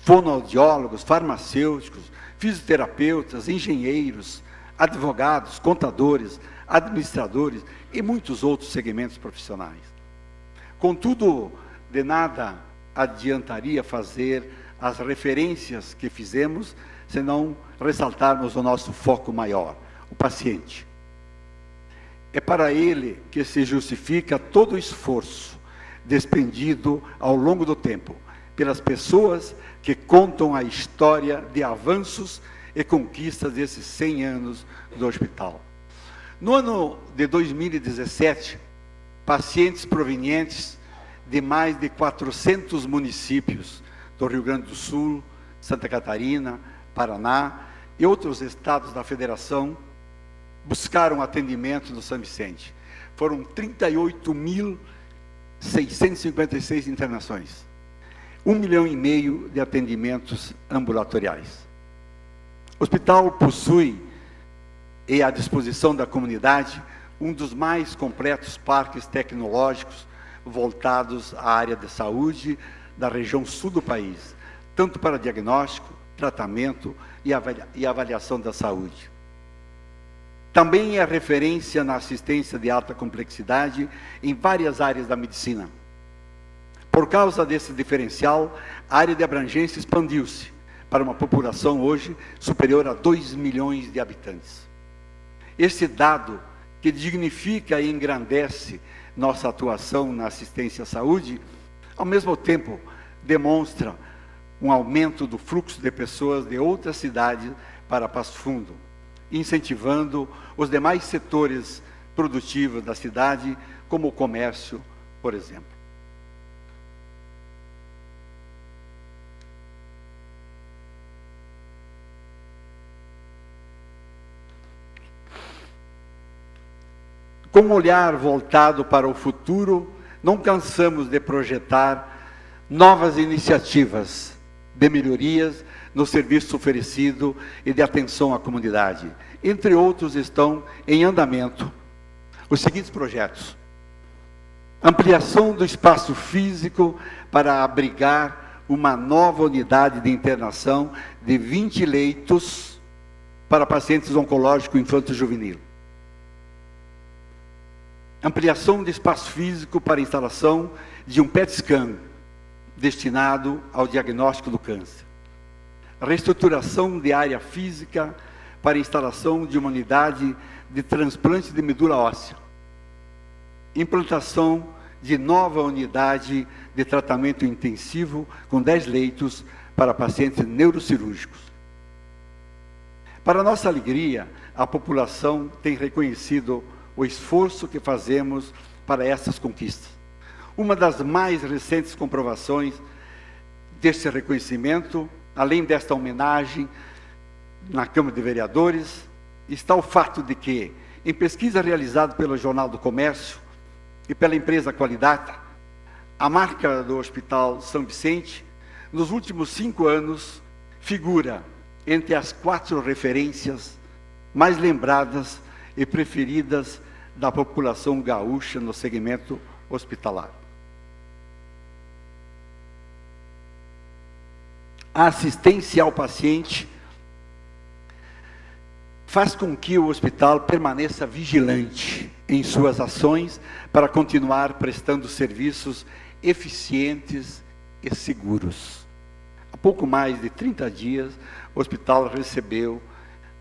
fonoaudiólogos, farmacêuticos, fisioterapeutas, engenheiros, advogados, contadores, administradores e muitos outros segmentos profissionais. Contudo, de nada adiantaria fazer as referências que fizemos, se não ressaltarmos o nosso foco maior, o paciente. É para ele que se justifica todo o esforço despendido ao longo do tempo, pelas pessoas que contam a história de avanços e conquistas desses 100 anos do hospital. No ano de 2017, pacientes provenientes de mais de 400 municípios do Rio Grande do Sul, Santa Catarina, Paraná e outros estados da federação buscaram atendimento no São Vicente. Foram 38.656 internações, 1,5 milhão de atendimentos ambulatoriais. O hospital possui, e à disposição da comunidade, um dos mais completos parques tecnológicos voltados à área de saúde da região sul do país, tanto para diagnóstico, tratamento e avaliação da saúde. Também é referência na assistência de alta complexidade em várias áreas da medicina. Por causa desse diferencial, a área de abrangência expandiu-se para uma população hoje superior a 2 milhões de habitantes. Esse dado, que dignifica e engrandece nossa atuação na assistência à saúde, ao mesmo tempo demonstra um aumento do fluxo de pessoas de outras cidades para Passo Fundo, incentivando os demais setores produtivos da cidade, como o comércio, por exemplo. Com um olhar voltado para o futuro, não cansamos de projetar novas iniciativas de melhorias no serviço oferecido e de atenção à comunidade. Entre outros, estão em andamento os seguintes projetos: ampliação do espaço físico para abrigar uma nova unidade de internação de 20 leitos para pacientes oncológicos infanto-juvenil. Ampliação de espaço físico para instalação de um PET scan destinado ao diagnóstico do câncer. Reestruturação de área física para instalação de uma unidade de transplante de medula óssea. Implantação de nova unidade de tratamento intensivo com 10 leitos para pacientes neurocirúrgicos. Para nossa alegria, a população tem reconhecido o esforço que fazemos para essas conquistas. Uma das mais recentes comprovações deste reconhecimento, além desta homenagem na Câmara de Vereadores, está o fato de que, em pesquisa realizada pelo Jornal do Comércio e pela empresa Qualidata, a marca do Hospital São Vicente, nos últimos 5 anos, figura entre as 4 referências mais lembradas e preferidas da população gaúcha no segmento hospitalar. A assistência ao paciente faz com que o hospital permaneça vigilante em suas ações para continuar prestando serviços eficientes e seguros. Há pouco mais de 30 dias, o hospital recebeu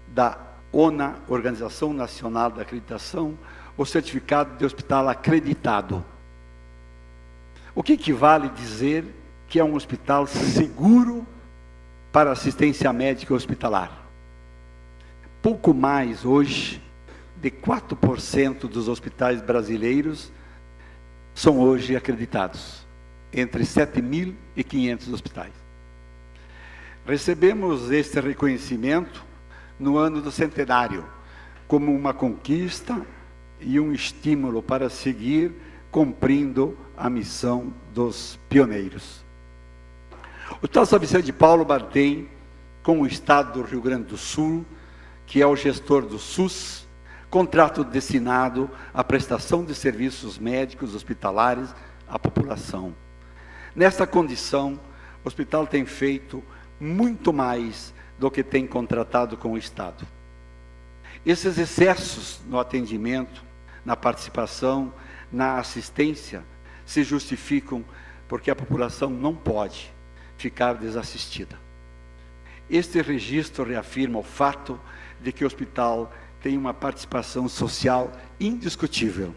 da ONA, Organização Nacional da Acreditação, o certificado de hospital acreditado. O que equivale dizer que é um hospital seguro para assistência médica hospitalar. Pouco mais hoje de 4% dos hospitais brasileiros são hoje acreditados, entre 7.500 hospitais. Recebemos este reconhecimento no ano do centenário, como uma conquista e um estímulo para seguir cumprindo a missão dos pioneiros. O Hospital São Vicente de Paulo mantém com o Estado do Rio Grande do Sul, que é o gestor do SUS, contrato destinado à prestação de serviços médicos hospitalares à população. Nessa condição, o hospital tem feito muito mais do que tem contratado com o Estado. Esses excessos no atendimento, na participação, na assistência, se justificam porque a população não pode ficar desassistida. Este registro reafirma o fato de que o hospital tem uma participação social indiscutível.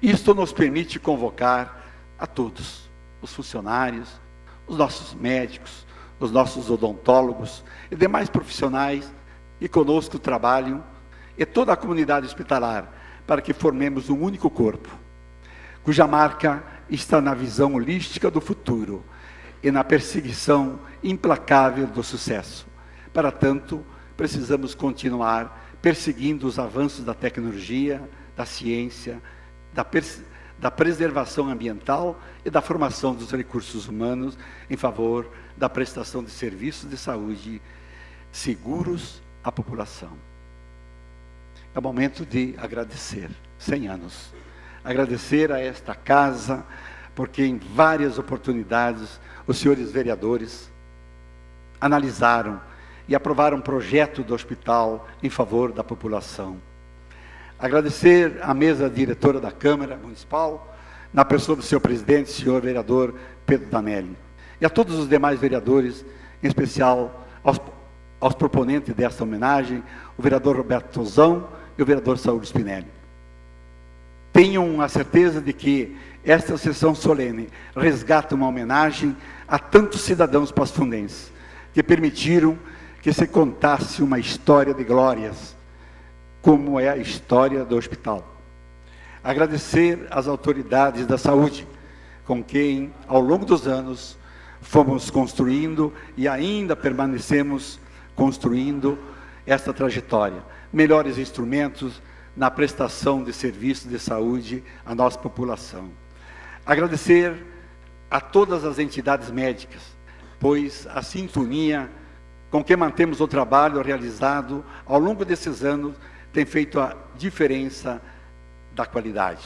Isto nos permite convocar a todos, os funcionários, os nossos médicos, os nossos odontólogos e demais profissionais que conosco trabalham, e toda a comunidade hospitalar, para que formemos um único corpo, cuja marca está na visão holística do futuro e na perseguição implacável do sucesso. Para tanto, precisamos continuar perseguindo os avanços da tecnologia, da ciência, da preservação ambiental e da formação dos recursos humanos em favor da prestação de serviços de saúde seguros à população. É o momento de agradecer, 100 anos. Agradecer a esta casa, porque em várias oportunidades os senhores vereadores analisaram e aprovaram um projeto do hospital em favor da população. Agradecer à mesa diretora da Câmara Municipal, na pessoa do seu presidente, senhor vereador Pedro Danelli, e a todos os demais vereadores, em especial aos proponentes desta homenagem, o vereador Roberto Tozão e o vereador Saúl Spinelli. Tenham a certeza de que esta sessão solene resgata uma homenagem a tantos cidadãos pasfundenses que permitiram que se contasse uma história de glórias, como é a história do hospital. Agradecer às autoridades da saúde, com quem, ao longo dos anos, fomos construindo e ainda permanecemos construindo esta trajetória. Melhores instrumentos na prestação de serviços de saúde à nossa população. Agradecer a todas as entidades médicas, pois a sintonia com que mantemos o trabalho realizado ao longo desses anos tem feito a diferença da qualidade.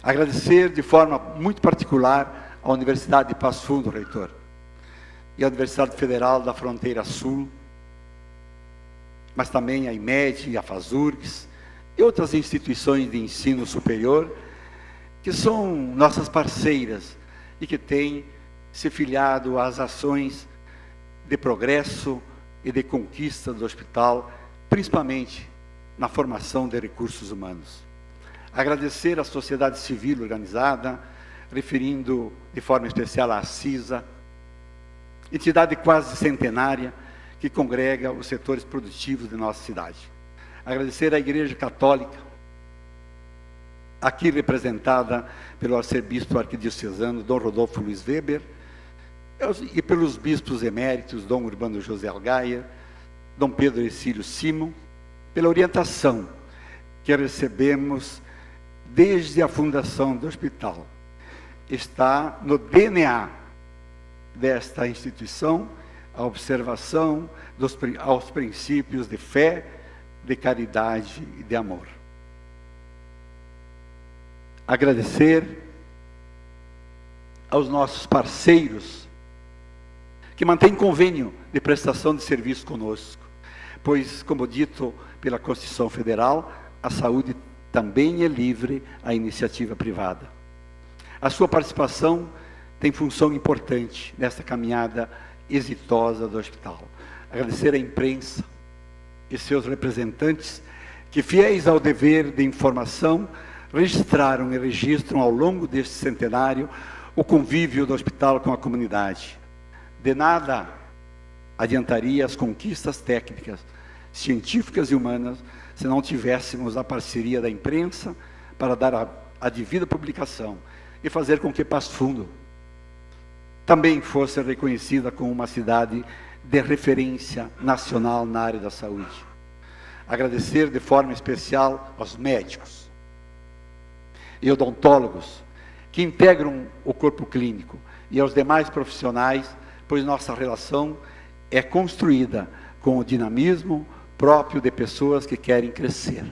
Agradecer de forma muito particular à Universidade de Passo Fundo, reitor, e à Universidade Federal da Fronteira Sul, mas também à IMED, a FASURGS e outras instituições de ensino superior, que são nossas parceiras e que têm se filiado às ações de progresso e de conquista do hospital, principalmente na formação de recursos humanos. Agradecer à sociedade civil organizada, referindo de forma especial à CISA, entidade quase centenária que congrega os setores produtivos de nossa cidade. Agradecer à Igreja Católica, aqui representada pelo arcebispo arquidiocesano Dom Rodolfo Luiz Weber, e pelos bispos eméritos Dom Urbano José Algaia, Dom Pedro Ercílio Simon, pela orientação que recebemos desde a fundação do hospital. Está no DNA desta instituição a observação aos princípios de fé, de caridade e de amor. Agradecer aos nossos parceiros que mantêm convênio de prestação de serviço conosco, pois, como dito pela Constituição Federal, a saúde também é livre à iniciativa privada. A sua participação tem função importante nesta caminhada exitosa do hospital. Agradecer à imprensa e seus representantes que, fiéis ao dever de informação, registraram e registram ao longo deste centenário o convívio do hospital com a comunidade. De nada adiantaria as conquistas técnicas, científicas e humanas se não tivéssemos a parceria da imprensa para dar a devida publicação e fazer com que Passo Fundo também fosse reconhecida como uma cidade de referência nacional na área da saúde. Agradecer de forma especial aos médicos e odontólogos que integram o corpo clínico e aos demais profissionais, pois nossa relação é construída com o dinamismo próprio de pessoas que querem crescer.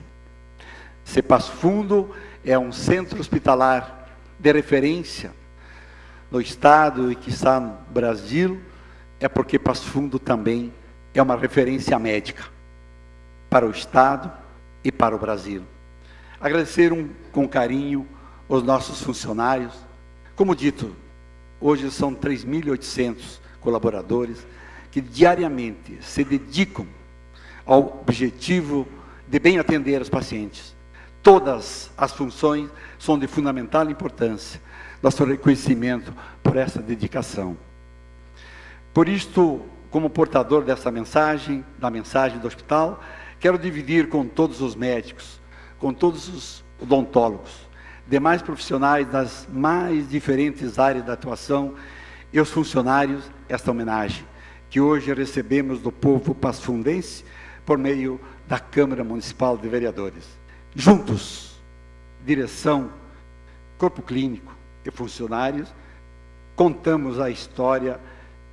Se Passo Fundo é um centro hospitalar de referência no Estado e que está no Brasil, é porque Passo Fundo também é uma referência médica. para o Estado e para o Brasil. Agradecer com carinho os nossos funcionários. Como dito, hoje são 3.800 colaboradores que diariamente se dedicam ao objetivo de bem atender os pacientes. Todas as funções são de fundamental importância. Nosso reconhecimento por essa dedicação. Por isto, como portador dessa mensagem, da mensagem do hospital, quero dividir com todos os médicos, com todos os odontólogos, demais profissionais das mais diferentes áreas de atuação e os funcionários, esta homenagem, que hoje recebemos do povo pasfundense por meio da Câmara Municipal de Vereadores. Juntos, direção, corpo clínico e funcionários, contamos a história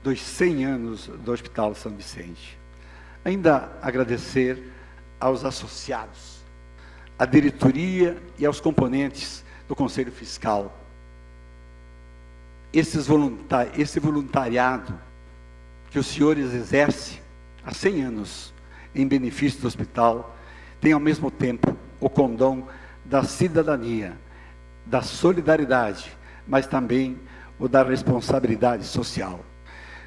dos 100 anos do Hospital São Vicente. Ainda agradecer aos associados, à diretoria e aos componentes do Conselho Fiscal. Esse voluntariado que os senhores exercem há 100 anos em benefício do hospital, tem ao mesmo tempo o condão da cidadania, da solidariedade, mas também o da responsabilidade social.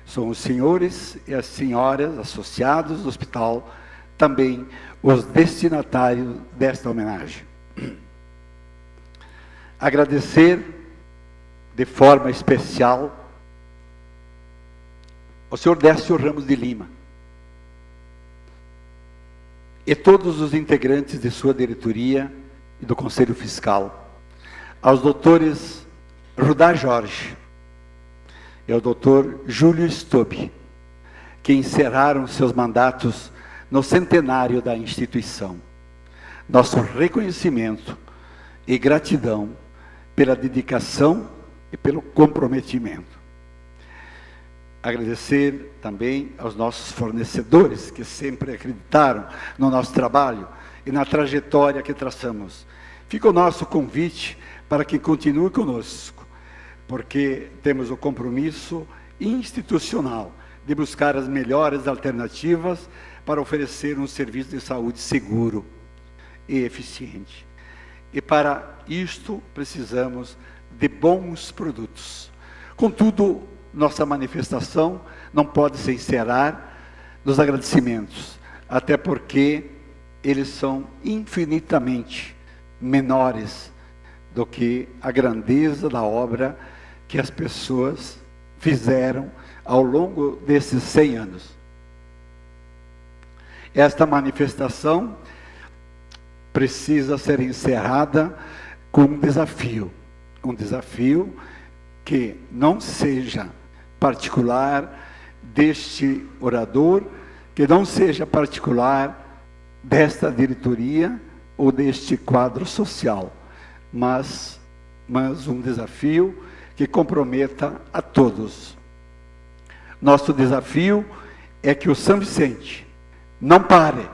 São os senhores e as senhoras associados do hospital, também os destinatários desta homenagem. Agradecer de forma especial ao senhor Décio Ramos de Lima e todos os integrantes de sua diretoria e do Conselho Fiscal, aos doutores Rudá Jorge e ao doutor Júlio Stobi, que encerraram seus mandatos no centenário da instituição. Nosso reconhecimento e gratidão pela dedicação e pelo comprometimento. Agradecer também aos nossos fornecedores, que sempre acreditaram no nosso trabalho e na trajetória que traçamos. Fica o nosso convite para que continue conosco, porque temos o compromisso institucional de buscar as melhores alternativas para oferecer um serviço de saúde seguro e eficiente. E para isto precisamos de bons produtos. Contudo, nossa manifestação não pode se encerrar nos agradecimentos, até porque eles são infinitamente menores do que a grandeza da obra que as pessoas fizeram ao longo desses 100 anos. Esta manifestação precisa ser encerrada com um desafio que não seja particular deste orador, que não seja particular desta diretoria ou deste quadro social, mas um desafio que comprometa a todos. Nosso desafio é que o São Vicente não pare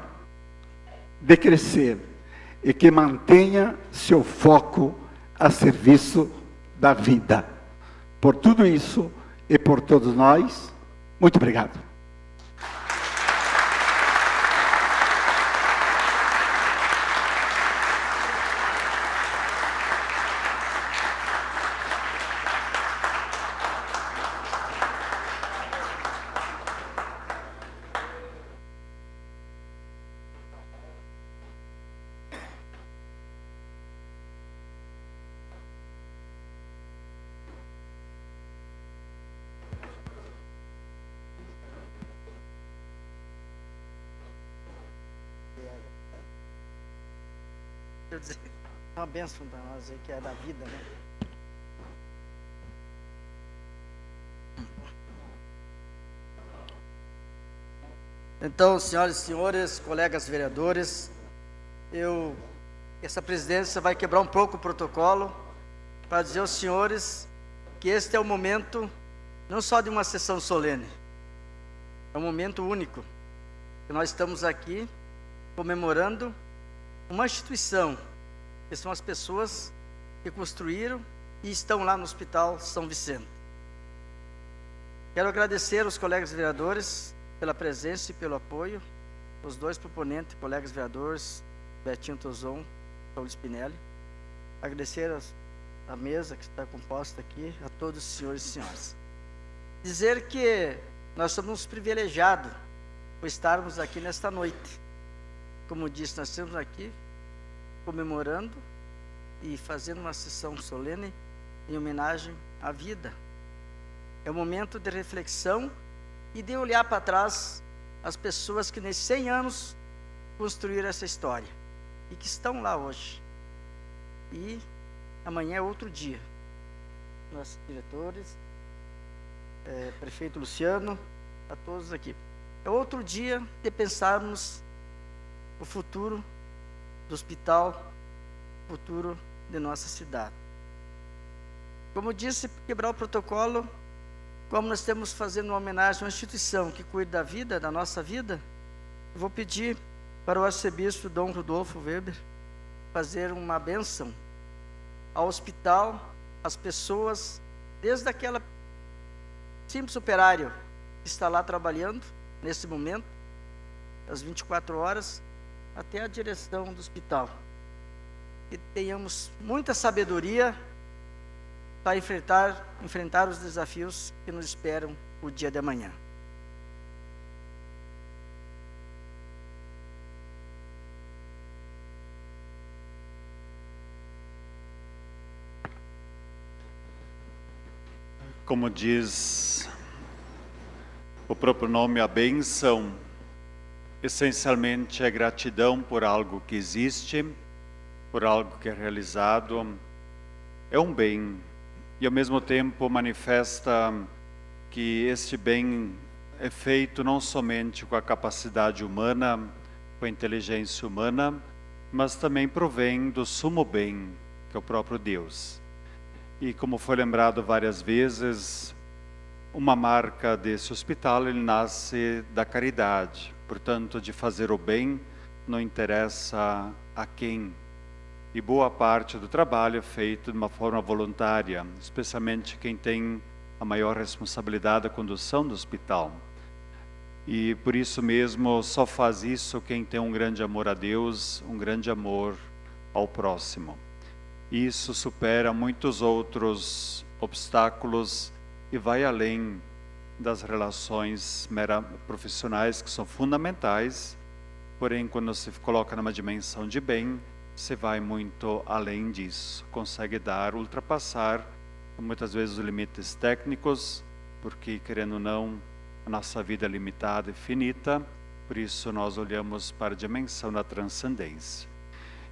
de crescer e que mantenha seu foco a serviço da vida. Por tudo isso e por todos nós, muito obrigado. Eu dizer, é uma bênção para nós aí, que é da vida, né? Então, senhoras e senhores, colegas vereadores, essa presidência vai quebrar um pouco o protocolo para dizer aos senhores que este é o momento não só de uma sessão solene, é um momento único, que nós estamos aqui comemorando uma instituição, que são as pessoas que construíram e estão lá no Hospital São Vicente. Quero agradecer aos colegas vereadores pela presença e pelo apoio. os dois proponentes, colegas vereadores, Betinho Tozon, Paulo Spinelli. Agradecer a mesa que está composta aqui, a todos os senhores e senhoras. Dizer que nós somos privilegiados por estarmos aqui nesta noite. Como disse, nós estamos aqui comemorando e fazendo uma sessão solene em homenagem à vida. É um momento de reflexão e de olhar para trás as pessoas que nesses 100 anos construíram essa história e que estão lá hoje. E amanhã é outro dia. Nossos diretores, prefeito Luciano, a todos aqui. É outro dia de pensarmos o futuro do hospital, o futuro de nossa cidade. Como disse, quebrar o protocolo, como nós estamos fazendo uma homenagem a uma instituição que cuida da vida, da nossa vida, eu vou pedir para o arcebispo Dom Rodolfo Weber fazer uma bênção ao hospital, às pessoas, desde aquela simples operário que está lá trabalhando, nesse momento, às 24 horas, até a direção do hospital. Que tenhamos muita sabedoria para enfrentar os desafios que nos esperam o dia de amanhã. Como diz o próprio nome, a bênção, essencialmente é gratidão por algo que existe, por algo que é realizado. É um bem e ao mesmo tempo manifesta que este bem é feito não somente com a capacidade humana, com a inteligência humana, mas também provém do sumo bem, que é o próprio Deus. E como foi lembrado várias vezes, uma marca desse hospital, ele nasce da caridade. Portanto, de fazer o bem, não interessa a quem. E boa parte do trabalho é feito de uma forma voluntária, especialmente quem tem a maior responsabilidade da condução do hospital. E por isso mesmo, só faz isso quem tem um grande amor a Deus, um grande amor ao próximo. Isso supera muitos outros obstáculos e vai além das relações profissionais, que são fundamentais, porém, quando se coloca numa dimensão de bem, se vai muito além disso, consegue ultrapassar muitas vezes os limites técnicos, porque, querendo ou não, a nossa vida é limitada e finita, por isso nós olhamos para a dimensão da transcendência.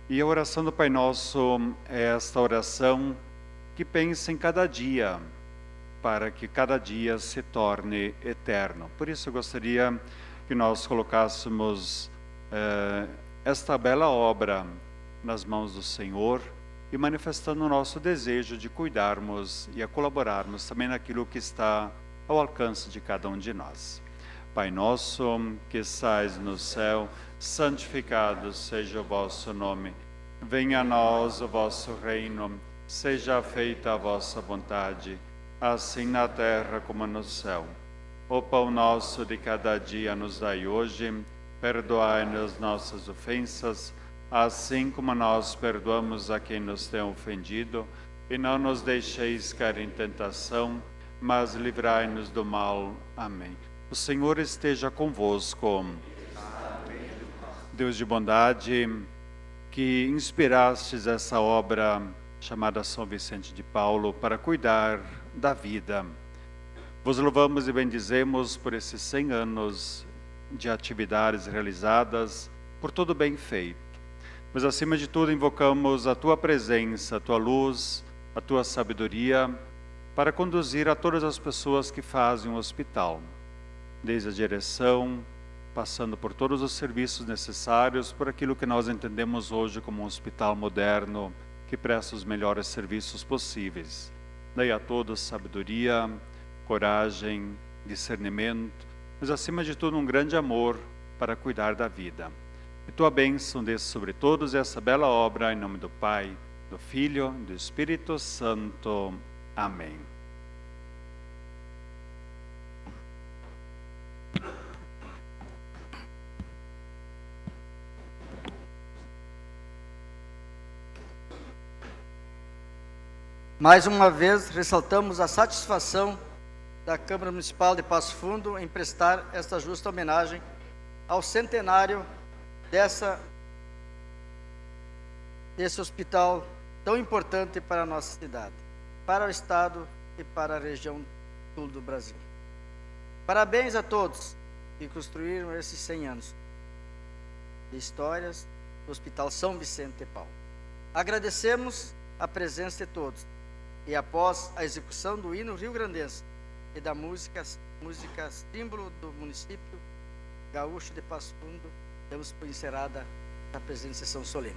E a oração do Pai Nosso é esta oração que pensa em cada dia, para que cada dia se torne eterno. Por isso eu gostaria que nós colocássemos esta bela obra nas mãos do Senhor e manifestando o nosso desejo de cuidarmos e a colaborarmos também naquilo que está ao alcance de cada um de nós. Pai nosso, que estais no céu, santificado seja o vosso nome. Venha a nós o vosso reino, seja feita a vossa vontade, assim na terra como no céu. O pão nosso de cada dia nos dai hoje, perdoai-nos nossas ofensas, assim como nós perdoamos a quem nos tem ofendido, e não nos deixeis cair em tentação, mas livrai-nos do mal. Amém. O Senhor esteja convosco. Deus de bondade, que inspirastes essa obra chamada São Vicente de Paulo para cuidar da vida. Vos louvamos e bendizemos por esses 100 anos de atividades realizadas, por todo o bem feito. Mas acima de tudo invocamos a Tua presença, a Tua luz, a Tua sabedoria, para conduzir a todas as pessoas que fazem o hospital, desde a direção, passando por todos os serviços necessários, por aquilo que nós entendemos hoje como um hospital moderno, que presta os melhores serviços possíveis. Dai a todos sabedoria, coragem, discernimento, mas acima de tudo um grande amor para cuidar da vida. E Tua bênção desça sobre todos essa bela obra, em nome do Pai, do Filho e do Espírito Santo. Amém. Mais uma vez, ressaltamos a satisfação da Câmara Municipal de Passo Fundo em prestar esta justa homenagem ao centenário desse hospital tão importante para a nossa cidade, para o Estado e para a região sul do Brasil. Parabéns a todos que construíram esses 100 anos de histórias do Hospital São Vicente de Paulo. Agradecemos a presença de todos e, após a execução do hino rio-grandense e da música símbolo do município gaúcho de Passo Fundo, damos por encerrada a presente sessão solene.